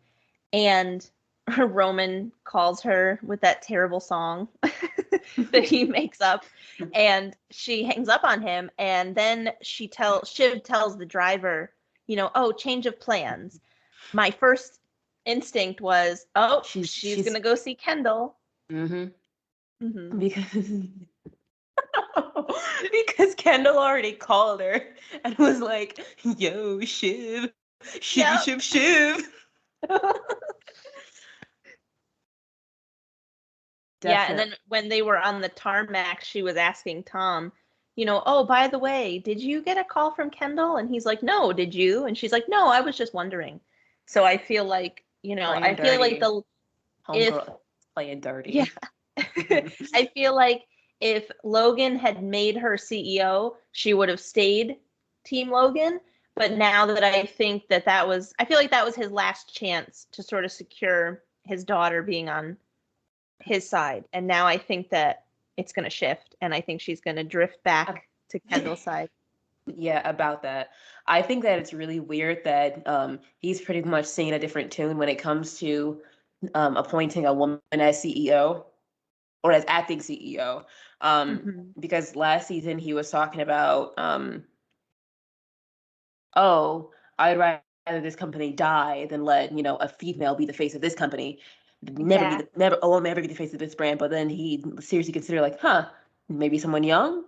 S1: And Roman calls her with that terrible song that he makes up, and she hangs up on him. And then Shiv tells the driver, oh, change of plans. My first instinct was, oh, she's
S2: She's
S1: gonna go see Kendall.
S2: mm-hmm.
S1: Mm-hmm.
S2: Because because Kendall already called her and was like, yo, Shiv, Shivy
S1: Yep.
S2: Shiv Shiv.
S1: Yeah, and
S2: Definitely.
S1: then when they were on the tarmac, she was asking Tom, oh, by the way, did you get a call from Kendall? And he's like, no, did you? And she's like, no, I was just wondering. So I feel like, I
S2: Playing
S1: feel like
S2: dirty.
S1: if,
S2: Homegirl playing
S1: yeah,
S2: dirty.
S1: I feel like if Logan had made her CEO, she would have stayed Team Logan. But now that I feel like that was his last chance to sort of secure his daughter being on his side. And now I think that it's going to shift, and I think she's going to drift back to Kendall's side.
S2: Yeah, about that. I think that it's really weird that he's pretty much singing a different tune when it comes to appointing a woman as CEO or as acting CEO.
S1: Mm-hmm.
S2: Because last season he was talking about, oh, I'd rather this company die than let, a female be the face of this company.
S1: Yeah.
S2: I'll never be the face of this brand. But then he seriously considered like, huh, maybe someone young,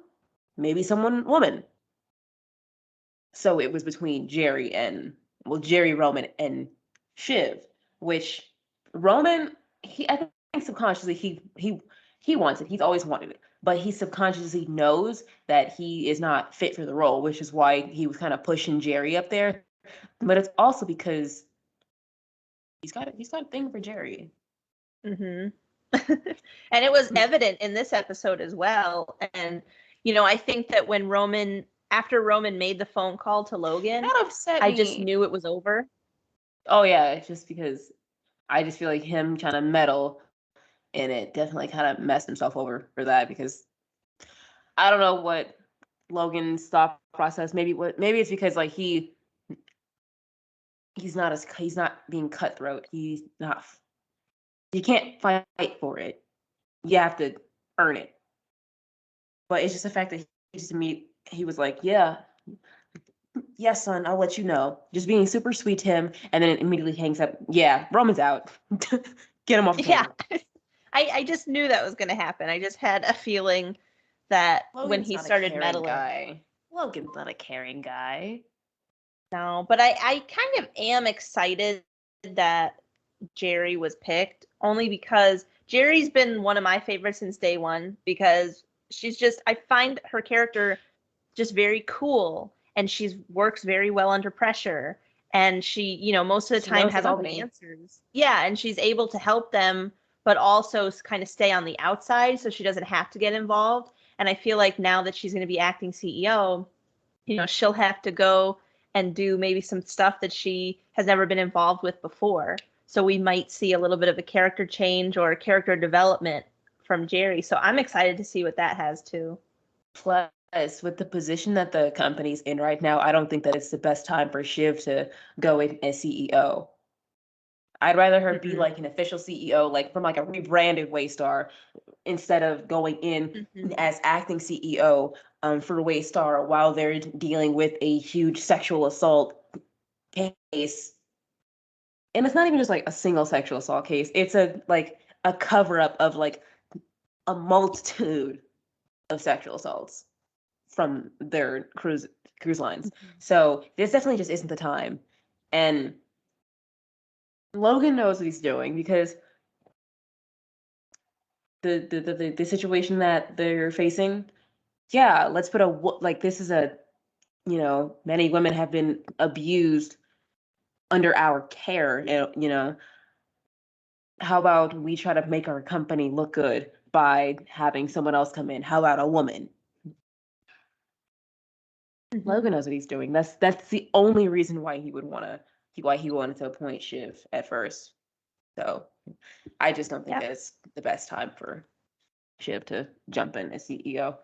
S2: maybe someone woman. So it was between Jerry, Roman, and Shiv, which Roman, I think subconsciously he wants it. He's always wanted it, but he subconsciously knows that he is not fit for the role, which is why he was kind of pushing Jerry up there. But it's also because he's got a thing for Jerry.
S1: Mm-hmm. And it was evident in this episode as well. And, I think that after Roman made the phone call to Logan,
S2: That upset
S1: I just
S2: me.
S1: knew it was over.
S2: Oh yeah, it's just because. I just feel like him trying to meddle in it definitely kind of messed himself over for that, because I don't know what Logan's thought process. Maybe it's because like he's not being cutthroat. He's not. You can't fight for it. You have to earn it. But it's just the fact that he was like, yeah, yes, son, I'll let you know. Just being super sweet to him, and then it immediately hangs up. Yeah, Roman's out. Get him off the
S1: Yeah.
S2: board.
S1: I just knew that was going to happen. I just had a feeling that when
S2: Logan's
S1: he
S2: not a
S1: started
S2: caring
S1: meddling.
S2: guy. Logan's not a caring guy.
S1: No, but I kind of am excited that Jerry was picked, only because Jerry's been one of my favorites since day one, because I find her character just very cool, and she works very well under pressure, and she, most of the
S2: She
S1: time
S2: knows the
S1: has all the
S2: company.
S1: answers. Yeah, and she's able to help them, but also kind of stay on the outside so she doesn't have to get involved. And I feel like now that she's going to be acting CEO, she'll have to go and do maybe some stuff that she has never been involved with before. So we might see a little bit of a character change or a character development from Jerry. So I'm excited to see what that has too.
S2: Plus, with the position that the company's in right now, I don't think that it's the best time for Shiv to go in as CEO. I'd rather her be
S1: Mm-hmm.
S2: like an official CEO, like from like a rebranded Waystar, instead of going in
S1: Mm-hmm.
S2: as acting CEO for Waystar while they're dealing with a huge sexual assault case. And it's not even just like a single sexual assault case. It's a cover up of like a multitude of sexual assaults from their cruise lines. So this definitely just isn't the time. And Logan knows what he's doing, because the situation that they're facing, yeah, let's put like this is a, many women have been abused under our care, how about we try to make our company look good by having someone else come in? How about a woman?
S1: Mm-hmm.
S2: Logan knows what he's doing. That's the only reason why he wanted to appoint Shiv at first. So I just don't think
S1: Yep.
S2: that's the best time for Shiv to jump in as CEO.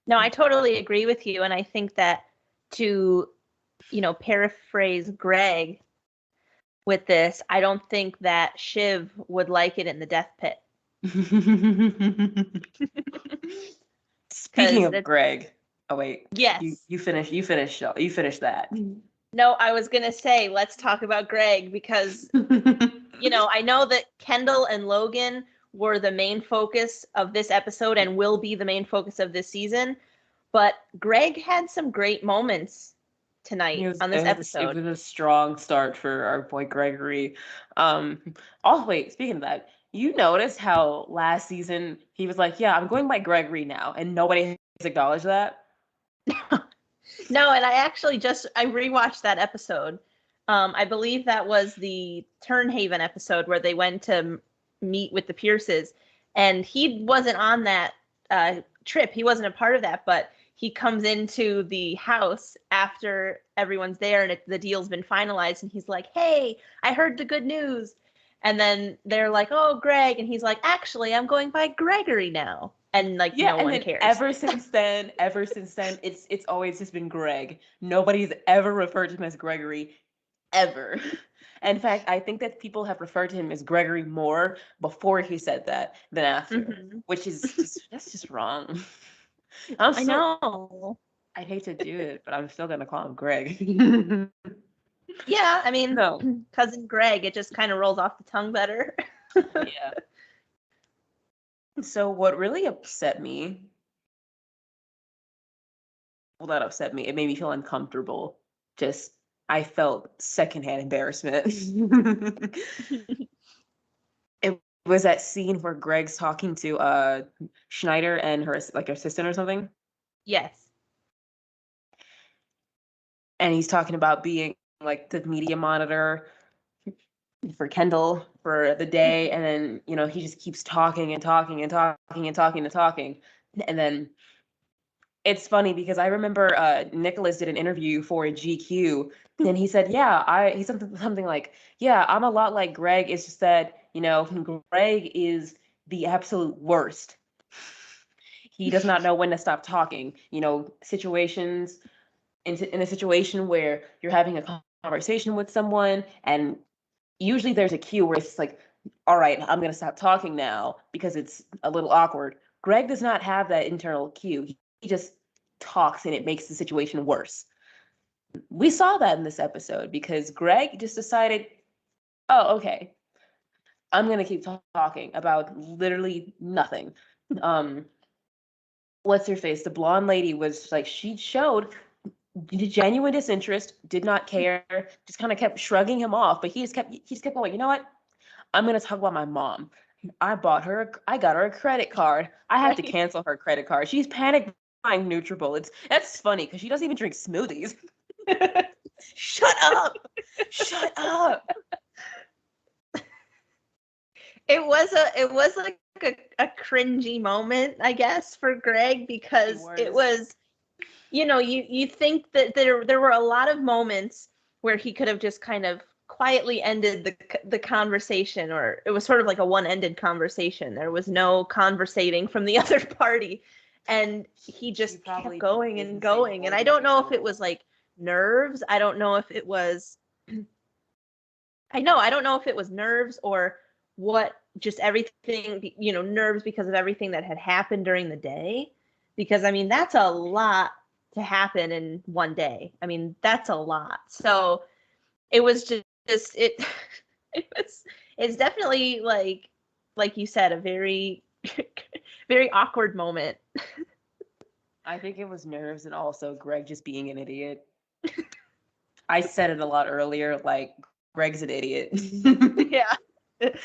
S1: No, I totally agree with you. And I think that to, paraphrase Greg with this, I don't think that Shiv would like it in the death pit.
S2: Speaking
S1: Because
S2: of Greg, oh wait, you
S1: yes.
S2: you finish that.
S1: No, I was going to say, let's talk about Greg, because, I know that Kendall and Logan were the main focus of this episode and will be the main focus of this season. But Greg had some great moments tonight on this
S2: It
S1: episode.
S2: was a strong start for our boy Gregory. Oh wait, speaking of that, you noticed how last season he was like, "Yeah, I'm going by Gregory now," and nobody has acknowledged that.
S1: No, and I rewatched that episode. I believe that was the Turnhaven episode where they went to meet with the Pierces, and he wasn't on that trip. He wasn't a part of that, but he comes into the house after everyone's there and the deal's been finalized, and he's like, "Hey, I heard the good news." And then they're like, "Oh, Greg," and he's like, "Actually, I'm going by Gregory now." And like
S2: Yeah,
S1: no
S2: and
S1: one
S2: then
S1: cares.
S2: ever since then, it's always just been Greg. Nobody's ever referred to him as Gregory, ever. In fact, I think that people have referred to him as Gregory more before he said that than after,
S1: Mm-hmm.
S2: which is that's just wrong.
S1: I know.
S2: I hate to do it, but I'm still gonna call him Greg.
S1: Yeah, I mean,
S2: No,
S1: cousin Greg, it just kind of rolls off the tongue better.
S2: yeah. So what really upset me, well, that upset me. It made me feel uncomfortable. Just I felt secondhand embarrassment. It was that scene where Greg's talking to Schneider and her assistant or something,
S1: Yes.
S2: and he's talking about being like the media monitor for Kendall for the day, and then he just keeps talking and talking and talking and talking and talking, and then It's funny because I remember Nicholas did an interview for GQ, and he said, "Yeah, he something like, yeah, I'm a lot like Greg. It's just that Greg is the absolute worst. He does not know when to stop talking. Situations in a situation where you're having a conversation with someone, and usually there's a cue where it's like, all right, I'm gonna stop talking now because it's a little awkward. Greg does not have that internal cue. He just talks and it makes the situation worse. We saw that in this episode because Greg just decided, oh, okay, I'm gonna keep talking about literally nothing. What's her face? The blonde lady was like, she showed genuine disinterest, did not care, just kind of kept shrugging him off. But he just kept going. You know what? I'm gonna talk about my mom. I got her a credit card. I had to cancel her credit card. She's panic buying Nutribullet. That's funny because she doesn't even drink smoothies. Shut up! Shut up!
S1: It was like a cringy moment, I guess, for Greg, because it was you think that there were a lot of moments where he could have just kind of quietly ended the conversation, or it was sort of like a one-ended conversation. There was no conversating from the other party, and he just kept going and going. And I don't know if it was like nerves. I don't know if it was I don't know if it was nerves or what, just everything, nerves because of everything that had happened during the day. Because I mean, that's a lot to happen in one day. I mean, that's a lot. So it was just it it's definitely like you said, a very very awkward moment.
S2: I think it was nerves and also Greg just being an idiot. I said it a lot earlier, like Greg's an idiot.
S1: Yeah.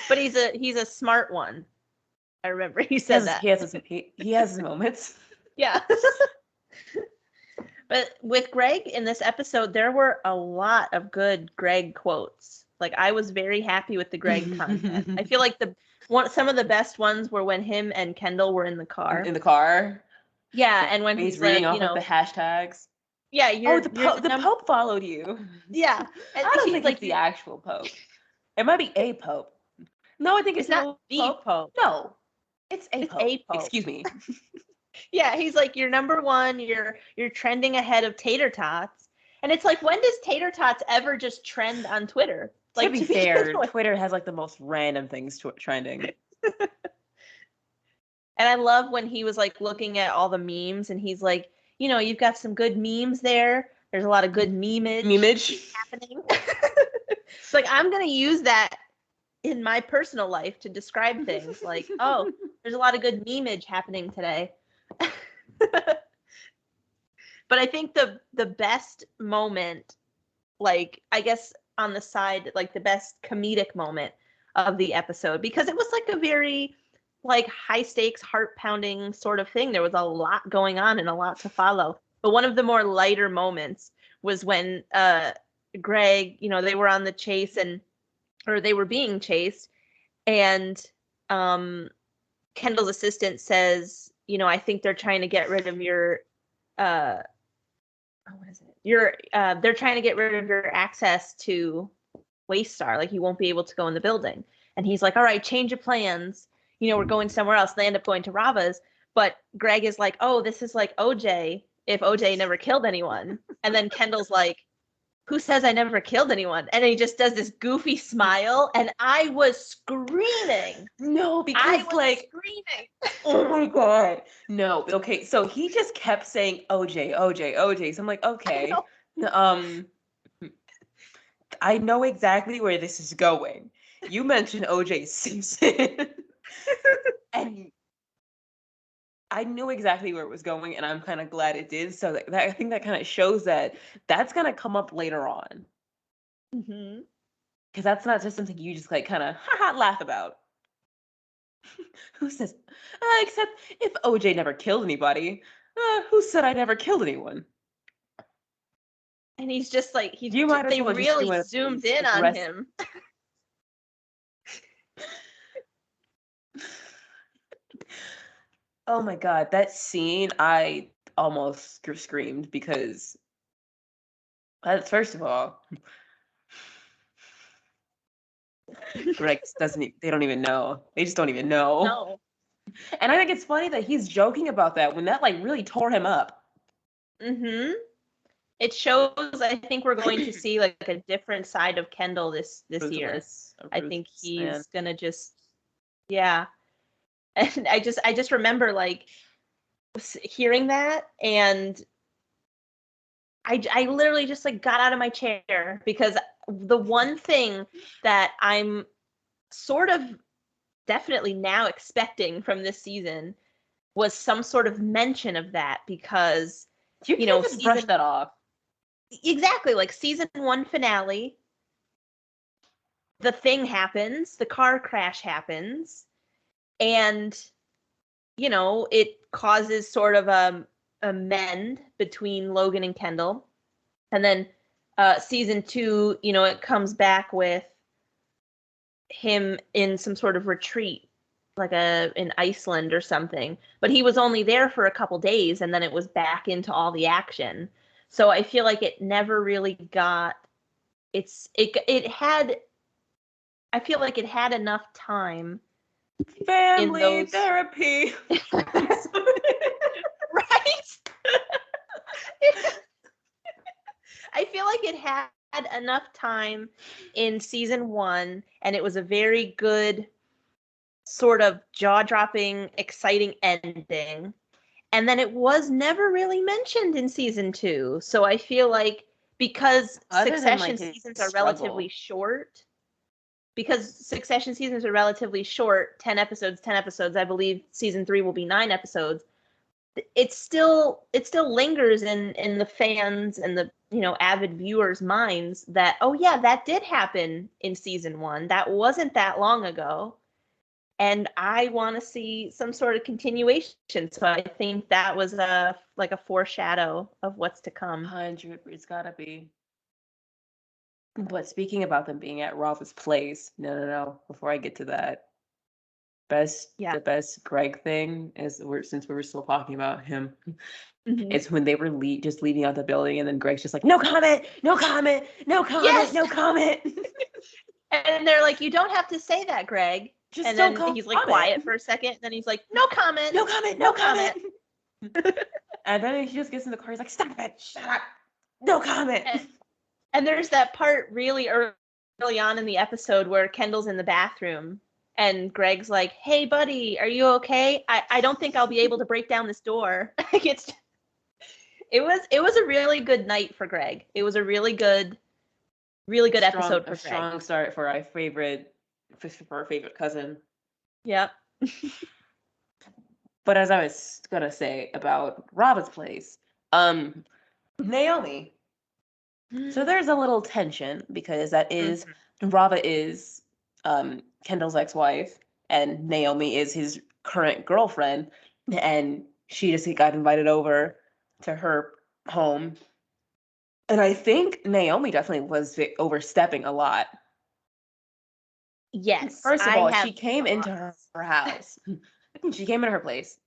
S1: But he's a smart one. I remember he said that.
S2: He has his moments.
S1: Yeah. But with Greg in this episode, there were a lot of good Greg quotes. Like, I was very happy with the Greg content. I feel like some of the best ones were when him and Kendall were in the car.
S2: In the car.
S1: Yeah, and when
S2: he's reading off like the hashtags.
S1: Yeah,
S2: the Pope followed you.
S1: Yeah,
S2: and I don't think like the actual Pope. It might be a Pope. No, I think it's
S1: not the Pope.
S2: No, it's a Pope. Excuse me.
S1: Yeah, he's like, you're number one. You're trending ahead of Tater Tots, and it's like, when does Tater Tots ever just trend on Twitter? Like,
S2: to be fair, Twitter has like the most random things trending.
S1: And I love when he was like looking at all the memes, and he's like, you've got some good memes there. There's a lot of good memeage happening. It's like, I'm gonna use that in my personal life to describe things. Like, oh, there's a lot of good memeage happening today. But I think the best moment, like, I guess on the side, like the best comedic moment of the episode, because it was like a very like high stakes, heart pounding sort of thing. There was a lot going on and a lot to follow. But one of the more lighter moments was when Greg, they were on the chase, or they were being chased, and Kendall's assistant says, I think they're trying to get rid of your what is it? They're trying to get rid of your access to Waystar. Like, you won't be able to go in the building. And he's like, all right, change of plans. We're going somewhere else. They end up going to Rava's. But Greg is like, oh, this is like OJ if OJ never killed anyone. And then Kendall's like, who says I never killed anyone? And he just does this goofy smile, and I was screaming.
S2: No, because I was
S1: screaming.
S2: Oh my God. No. Okay, so he just kept saying OJ, OJ, OJ. So I'm like, okay. I know exactly where this is going. You mentioned OJ Simpson. And I knew exactly where it was going, and I'm kind of glad it did. So that I think that kind of shows that that's going to come up later on.
S1: Mm-hmm.
S2: Because that's not just something you just like kind of laugh about. Who says, except if OJ never killed anybody, who said I never killed anyone?
S1: And he's just like,
S2: they
S1: really zoomed in on him.
S2: Oh my God, that scene, I almost screamed because, first of all, Greg they don't even know. They just don't even know.
S1: No.
S2: And I think it's funny that he's joking about that when that like really tore him up.
S1: Mm-hmm. It shows, I think we're going to see like a different side of Kendall this year. I think he's gonna just, yeah. And I just remember like hearing that, and I literally just like got out of my chair, because the one thing that I'm sort of definitely now expecting from this season was some sort of mention of that, because
S2: you can't just brush that off.
S1: Exactly, like season 1 finale, the thing happens, the car crash happens, and it causes sort of a mend between Logan and Kendall. And then season 2, it comes back with him in some sort of retreat, like in Iceland or something. But he was only there for a couple days, and then it was back into all the action. So I feel like it never really got it had I feel like it had enough time.
S2: Family therapy.
S1: Right? I feel like it had enough time in season 1, and it was a very good sort of jaw-dropping, exciting ending. And then it was never really mentioned in season 2. So I feel like because Succession seasons are relatively short, 10 episodes, I believe season 3 will be 9 episodes. It still lingers in the fans and the avid viewers' minds that, oh yeah, that did happen in season 1. That wasn't that long ago. And I want to see some sort of continuation. So I think that was a foreshadow of what's to come.
S2: 100, it's gotta be. But speaking about them being at Roth's place, no. Before I get to that, the best Greg thing is, since we were still talking about him, it's when they were just leaving out the building, and then Greg's just like, no comment, no comment, no comment, yes! No comment.
S1: And they're like, you don't have to say that, Greg.
S2: Just and then
S1: he's like quiet for a second, and then he's like, no comment,
S2: no comment, no comment. And then he just gets in the car, he's like, stop it, shut up, no comment.
S1: And there's that part really early on in the episode where Kendall's in the bathroom, and Greg's like, hey buddy, are you okay? I don't think I'll be able to break down this door. It was a really good night for Greg. It was a really good episode for Greg.
S2: Strong start for our favorite cousin.
S1: Yep.
S2: But as I was gonna say about Robin's place, Naomi. So there's a little tension, because that is Rava is Kendall's ex-wife, and Naomi is his current girlfriend, and she just got invited over to her home. And I think Naomi definitely was overstepping a lot.
S1: Yes.
S2: First of all, she came into her house. She came into her place,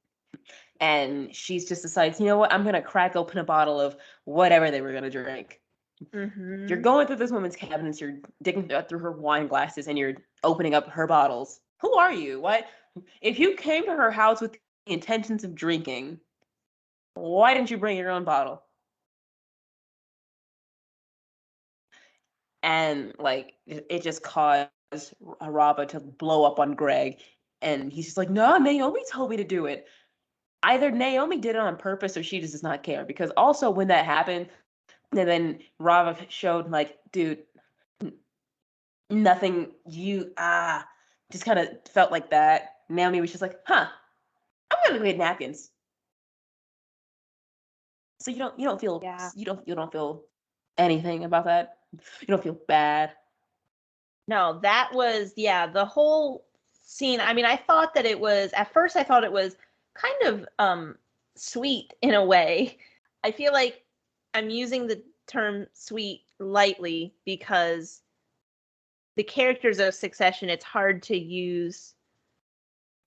S2: and she's just decides, you know what, I'm going to crack open a bottle of whatever they were going to drink. Mm-hmm. You're going through this woman's cabinets, you're digging through her wine glasses, and you're opening up her bottles. Who are you? What? If you came to her house with the intentions of drinking, why didn't you bring your own bottle? And like, it just caused Rava to blow up on Greg, and he's just like, no, Naomi told me to do it. Either Naomi did it on purpose, or she just does not care. Because also when that happened, and then Rava showed like, dude, nothing, just kind of felt like that. Naomi was just like, I'm gonna go get napkins. So you don't feel you don't feel anything about that. You don't feel bad.
S1: No, that was the whole scene. I mean, I thought that it was, at first I thought it was kind of sweet in a way. I feel like I'm using the term sweet lightly, because the characters of Succession, it's hard to use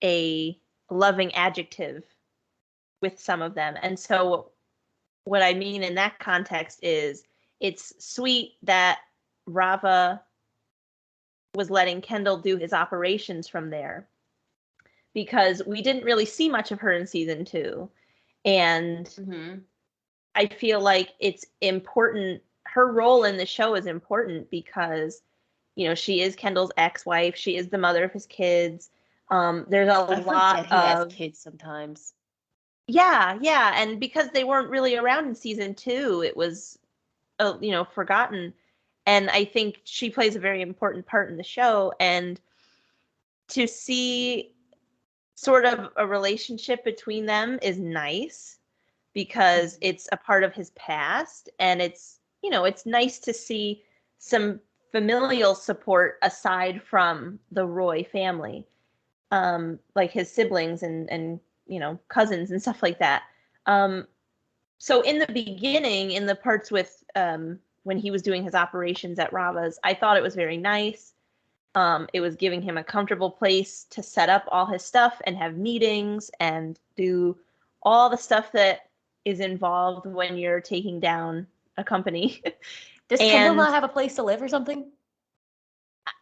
S1: a loving adjective with some of them. And so what I mean in that context is it's sweet that Rava was letting Kendall do his operations from there, because we didn't really see much of her in season 2. And
S2: Mm-hmm.
S1: I feel like it's important. Her role in the show is important because, she is Kendall's ex-wife. She is the mother of his kids. There's a
S2: I
S1: lot
S2: forget he has
S1: of,
S2: kids sometimes.
S1: yeah, yeah. And because they weren't really around in season 2, it was, forgotten. And I think she plays a very important part in the show. And to see sort of a relationship between them is nice, because it's a part of his past, and it's nice to see some familial support aside from the Roy family, like his siblings and cousins and stuff like that. So in the beginning, in the parts with when he was doing his operations at Rava's, I thought it was very nice. It was giving him a comfortable place to set up all his stuff and have meetings and do all the stuff that is involved when you're taking down a company.
S2: Does Kendall
S1: And
S2: not have a place to live or something?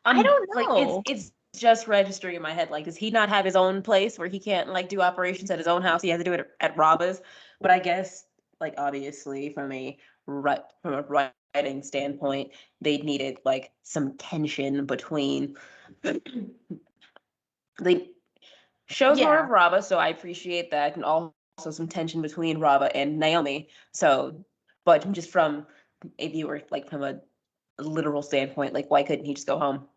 S1: I don't
S2: Like
S1: know.
S2: it's just registering in my head. Like, does he not have his own place where he can't like do operations at his own house? He has to do it at Raba's. But I guess like obviously from a writing standpoint, they needed like some tension between the shows more
S1: Yeah.
S2: of Raba, so I appreciate that, and also some tension between Raba and Naomi. So, but just from a viewer, like from a literal standpoint, like why couldn't he just go home?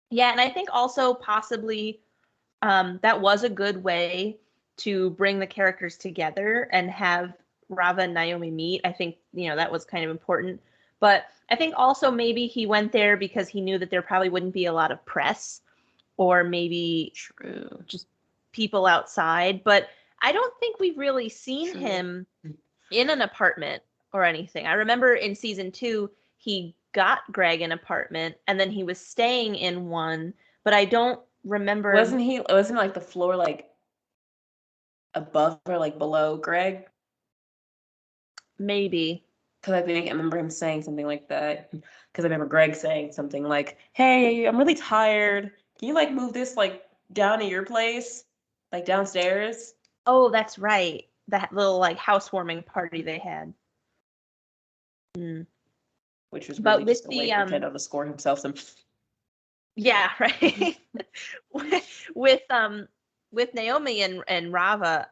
S1: Yeah, and I think also possibly that was a good way to bring the characters together and have Rava and Naomi meet. I think, that was kind of important. But I think also maybe he went there because he knew that there probably wouldn't be a lot of press, or maybe
S2: True.
S1: just people outside. But I don't think we've really seen
S2: True.
S1: him in an apartment or anything. I remember in season 2, he got Greg an apartment and then he was staying in one, but I don't remember.
S2: Wasn't like the floor like above or like below Greg?
S1: Maybe.
S2: Because I remember him saying something like that. Because I remember Greg saying something like, "Hey, I'm really tired. Can you like move this like down to your place, like downstairs?"
S1: Oh, that's right. That little like housewarming party they had. Mm.
S2: Which was
S1: But
S2: really
S1: with
S2: just a way
S1: the
S2: for Kendall to score himself some.
S1: yeah, right. with with Naomi and Rava,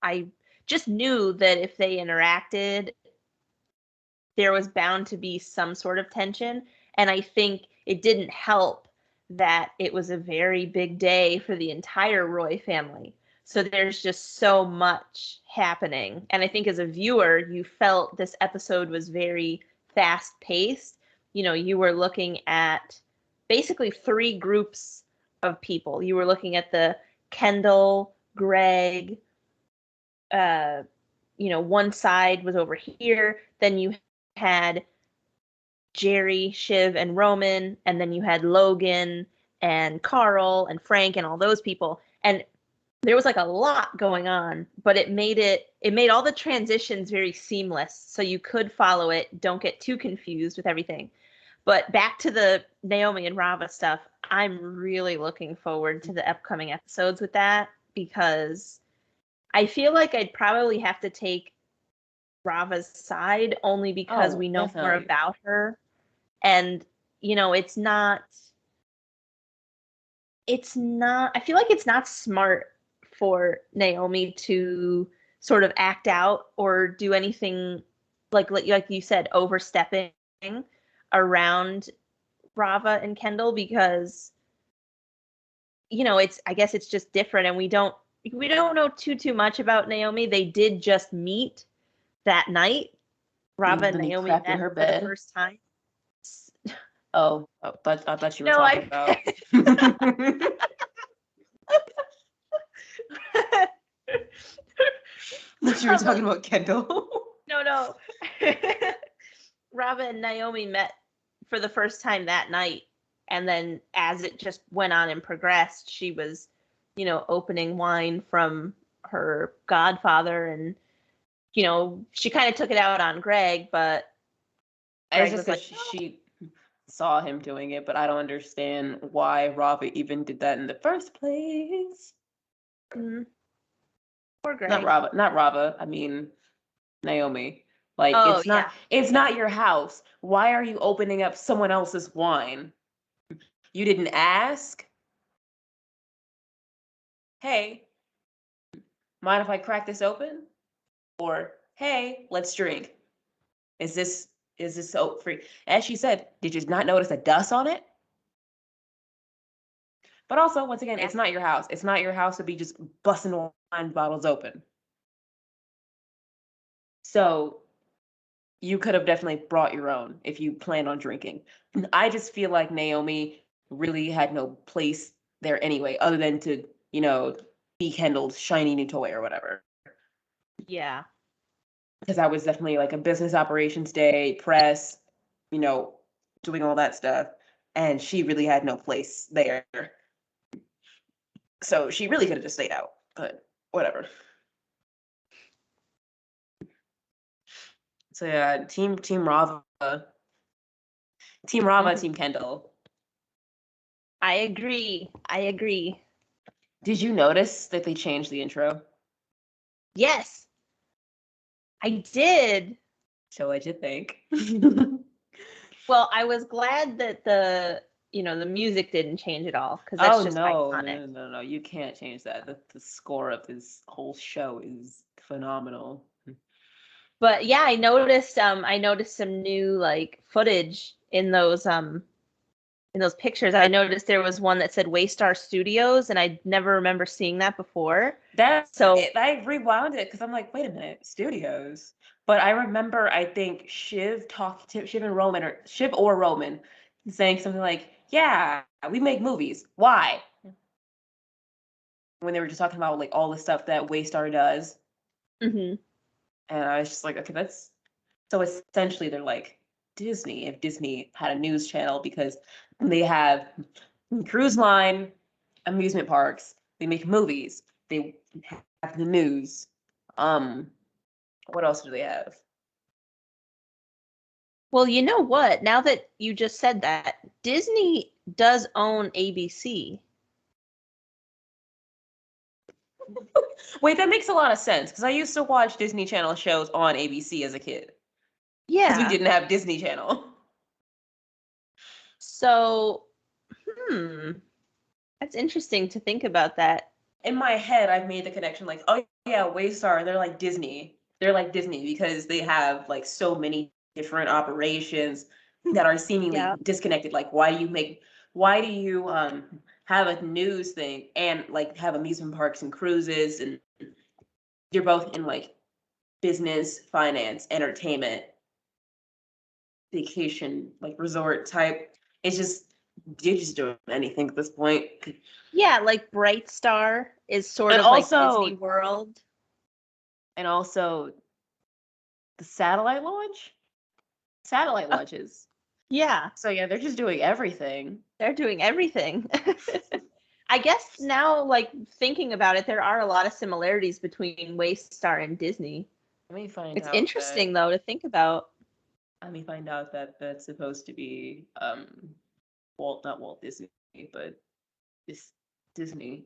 S1: I just knew that if they interacted, there was bound to be some sort of tension. And I think it didn't help that it was a very big day for the entire Roy family. So there's just so much happening. And I think as a viewer, you felt this episode was very fast paced. You were looking at basically 3 groups of people. You were looking at the Kendall, Greg, uh, one side was over here. Then you had Jerry, Shiv, and Roman, and then you had Logan and Carl and Frank and all those people. And there was like a lot going on, but it made all the transitions very seamless, so you could follow it. Don't get too confused with everything. But back to the Naomi and Rava stuff, I'm really looking forward to the upcoming episodes with that, because I feel like I'd probably have to take Rava's side only because
S2: Oh,
S1: we know more
S2: definitely.
S1: about her. And it's not I feel like it's not smart for Naomi to sort of act out or do anything like you said, overstepping around Rava and Kendall, because it's, I guess it's just different, and we don't know too much about Naomi. They did just meet that night. Rava
S2: And
S1: and
S2: then he
S1: Naomi
S2: crapped in
S1: met
S2: her
S1: for the
S2: bed.
S1: first time.
S2: But I thought you were
S1: No,
S2: talking
S1: I
S2: about. That you were
S1: Rava,
S2: talking about Kendall.
S1: no. Rava and Naomi met for the first time that night. And then as it just went on and progressed, she was, opening wine from her godfather, and she kind of took it out on Greg, but
S2: It's
S1: Greg
S2: just
S1: was
S2: because
S1: like,
S2: she saw him doing it, but I don't understand why Rava even did that in the first place.
S1: mm, poor Greg.
S2: Not Rava. I mean Naomi. Like
S1: Oh,
S2: it's not
S1: yeah.
S2: it's
S1: Yeah.
S2: not your house. Why are you opening up someone else's wine? You didn't ask? Hey, mind if I crack this open? Or hey, let's drink. Is this soap free? As she said, did you not notice the dust on it? But also, once again,
S1: Yeah.
S2: it's not your house. It's not your house to be just busting wine bottles open. So you could have definitely brought your own if you plan on drinking. I just feel like Naomi really had no place there anyway, other than to, be Kendall's shiny new toy or whatever.
S1: Yeah.
S2: Because that was definitely like a business operations day, press, doing all that stuff. And she really had no place there. So she really could have just stayed out, but whatever. So yeah, Team Rava,
S1: Mhm.
S2: Team Kendall.
S1: I agree.
S2: Did you notice that they changed the intro?
S1: Yes, I did.
S2: So what'd you think?
S1: Well, I was glad that the music didn't change at all, because that's
S2: Oh
S1: just
S2: no,
S1: iconic.
S2: no, no, no, no! You can't change that. The score of this whole show is phenomenal.
S1: But yeah, I noticed some new like footage in those pictures. I noticed there was one that said Waystar Studios, and I never remember seeing that before. So,
S2: I rewound it because I'm like, wait a minute, studios. But I remember, I think Shiv talked to Shiv and Roman, or Shiv or Roman, saying something like, "Yeah, we make movies. Why?" When they were just talking about like all the stuff that Waystar does,
S1: mhm.
S2: and I was just like, okay, that's so essentially they're like Disney if Disney had a news channel because they have cruise line, amusement parks, they make movies, they have the news. Um, what else do they have?
S1: Well, you know what? Now that you just said that, Disney does own ABC.
S2: Wait, that makes a lot of sense because I used to watch Disney Channel shows on ABC as a kid because we
S1: Yeah.
S2: didn't have Disney Channel.
S1: So, that's interesting to think about that.
S2: In my head, I've made the connection like, oh yeah, Waystar, they're like Disney. They're like Disney because they have like so many different operations that are seemingly
S1: Yeah.
S2: disconnected. Like, why do you have a news thing and like have amusement parks and cruises, and you're both in like business, finance, entertainment, vacation, like resort type. It's just you're just doing anything at this point.
S1: Yeah, like Bright Star is sort
S2: And
S1: of like Disney
S2: also
S1: World.
S2: and also the satellite launch? Satellite
S1: Oh,
S2: launches.
S1: yeah,
S2: So yeah, they're just doing everything.
S1: they're doing everything. I guess now, like thinking about it, there are a lot of similarities between Waystar and Disney.
S2: Let me find
S1: It's
S2: out that
S1: interesting though to think about.
S2: that's supposed to be not Walt Disney, but this Disney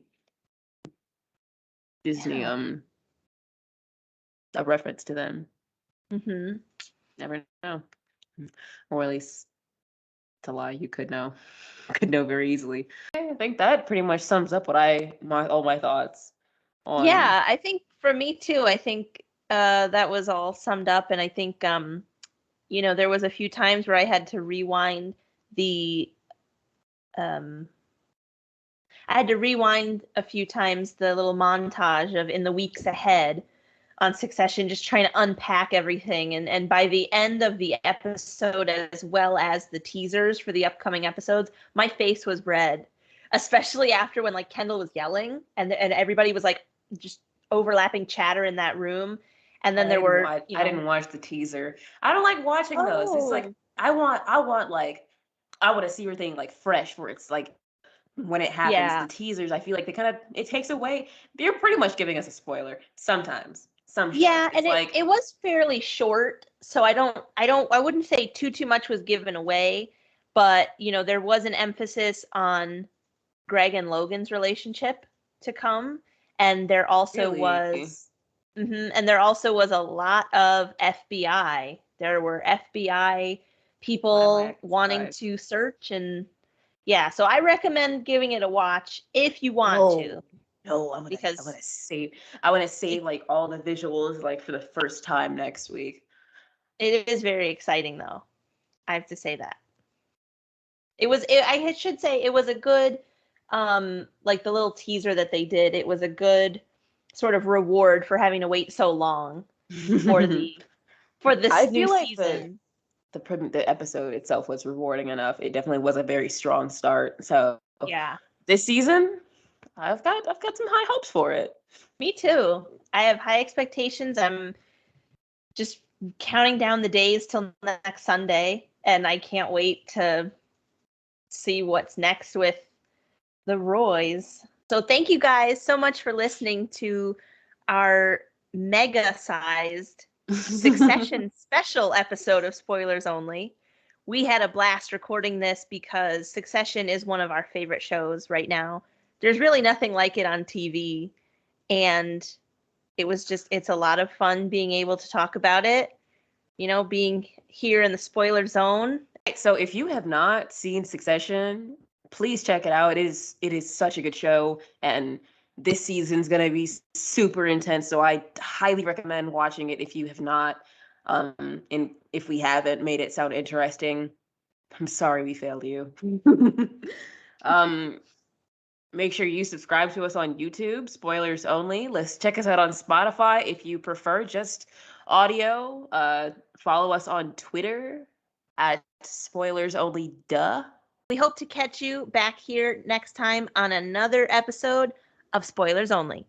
S2: Disney
S1: Yeah.
S2: a reference to them.
S1: Hmm.
S2: Never know. Or at least to lie, you could know. Could know very easily. I think that pretty much sums up all my thoughts on.
S1: Yeah, I think for me too, I think that was all summed up, and I think there was a few times where I had to rewind the um I had to rewind a few times the little montage of in the weeks ahead on Succession, just trying to unpack everything. And by the end of the episode, as well as the teasers for the upcoming episodes, my face was red, especially after when like Kendall was yelling and everybody was like just overlapping chatter in that room. And then there were,
S2: I didn't watch the teaser. I don't like watching those. It's like
S1: oh,
S2: I want to see everything like fresh where it's like when it happens. The
S1: yeah.
S2: teasers, I feel like it takes away. You're pretty much giving us a spoiler sometimes. some shows.
S1: Yeah,
S2: It's
S1: and
S2: like,
S1: it was fairly short, so I wouldn't say too much was given away, but there was an emphasis on Greg and Logan's relationship to come, and there also
S2: really,
S1: was and there also was a lot of FBI. There were FBI
S2: why am I
S1: people
S2: acting
S1: wanting
S2: surprised?
S1: to search, and yeah, so I recommend giving it a watch if you want
S2: No,
S1: to,
S2: no, I'm
S1: because
S2: gonna save I want to
S1: it,
S2: save like all the visuals like for the first time next week.
S1: it is very exciting though. I have to say that. I should say it was a good like the little teaser that they did, it was a good sort of reward for having to wait so long for the for
S2: I
S1: this new
S2: feel like
S1: season.
S2: the episode itself was rewarding enough. It definitely was a very strong start. So
S1: Yeah.
S2: this season, I've got some high hopes for it.
S1: Me too. I have high expectations. I'm just counting down the days till next Sunday, and I can't wait to see what's next with the Roys. So thank you guys so much for listening to our mega sized Succession special episode of Spoilers Only. We had a blast recording this because Succession is one of our favorite shows right now. There's really nothing like it on TV, and it's a lot of fun being able to talk about it, being here in the spoiler zone.
S2: So if you have not seen Succession, please check it out. It is such a good show, and this season's gonna be super intense. So I highly recommend watching it if you have not. And if we haven't made it sound interesting, I'm sorry we failed you. um, Make sure you subscribe to us on YouTube, spoilers only. Let's check us out on Spotify if you prefer just audio. Follow us on Twitter at spoilers only duh.
S1: We hope to catch you back here next time on another episode of Spoilers Only.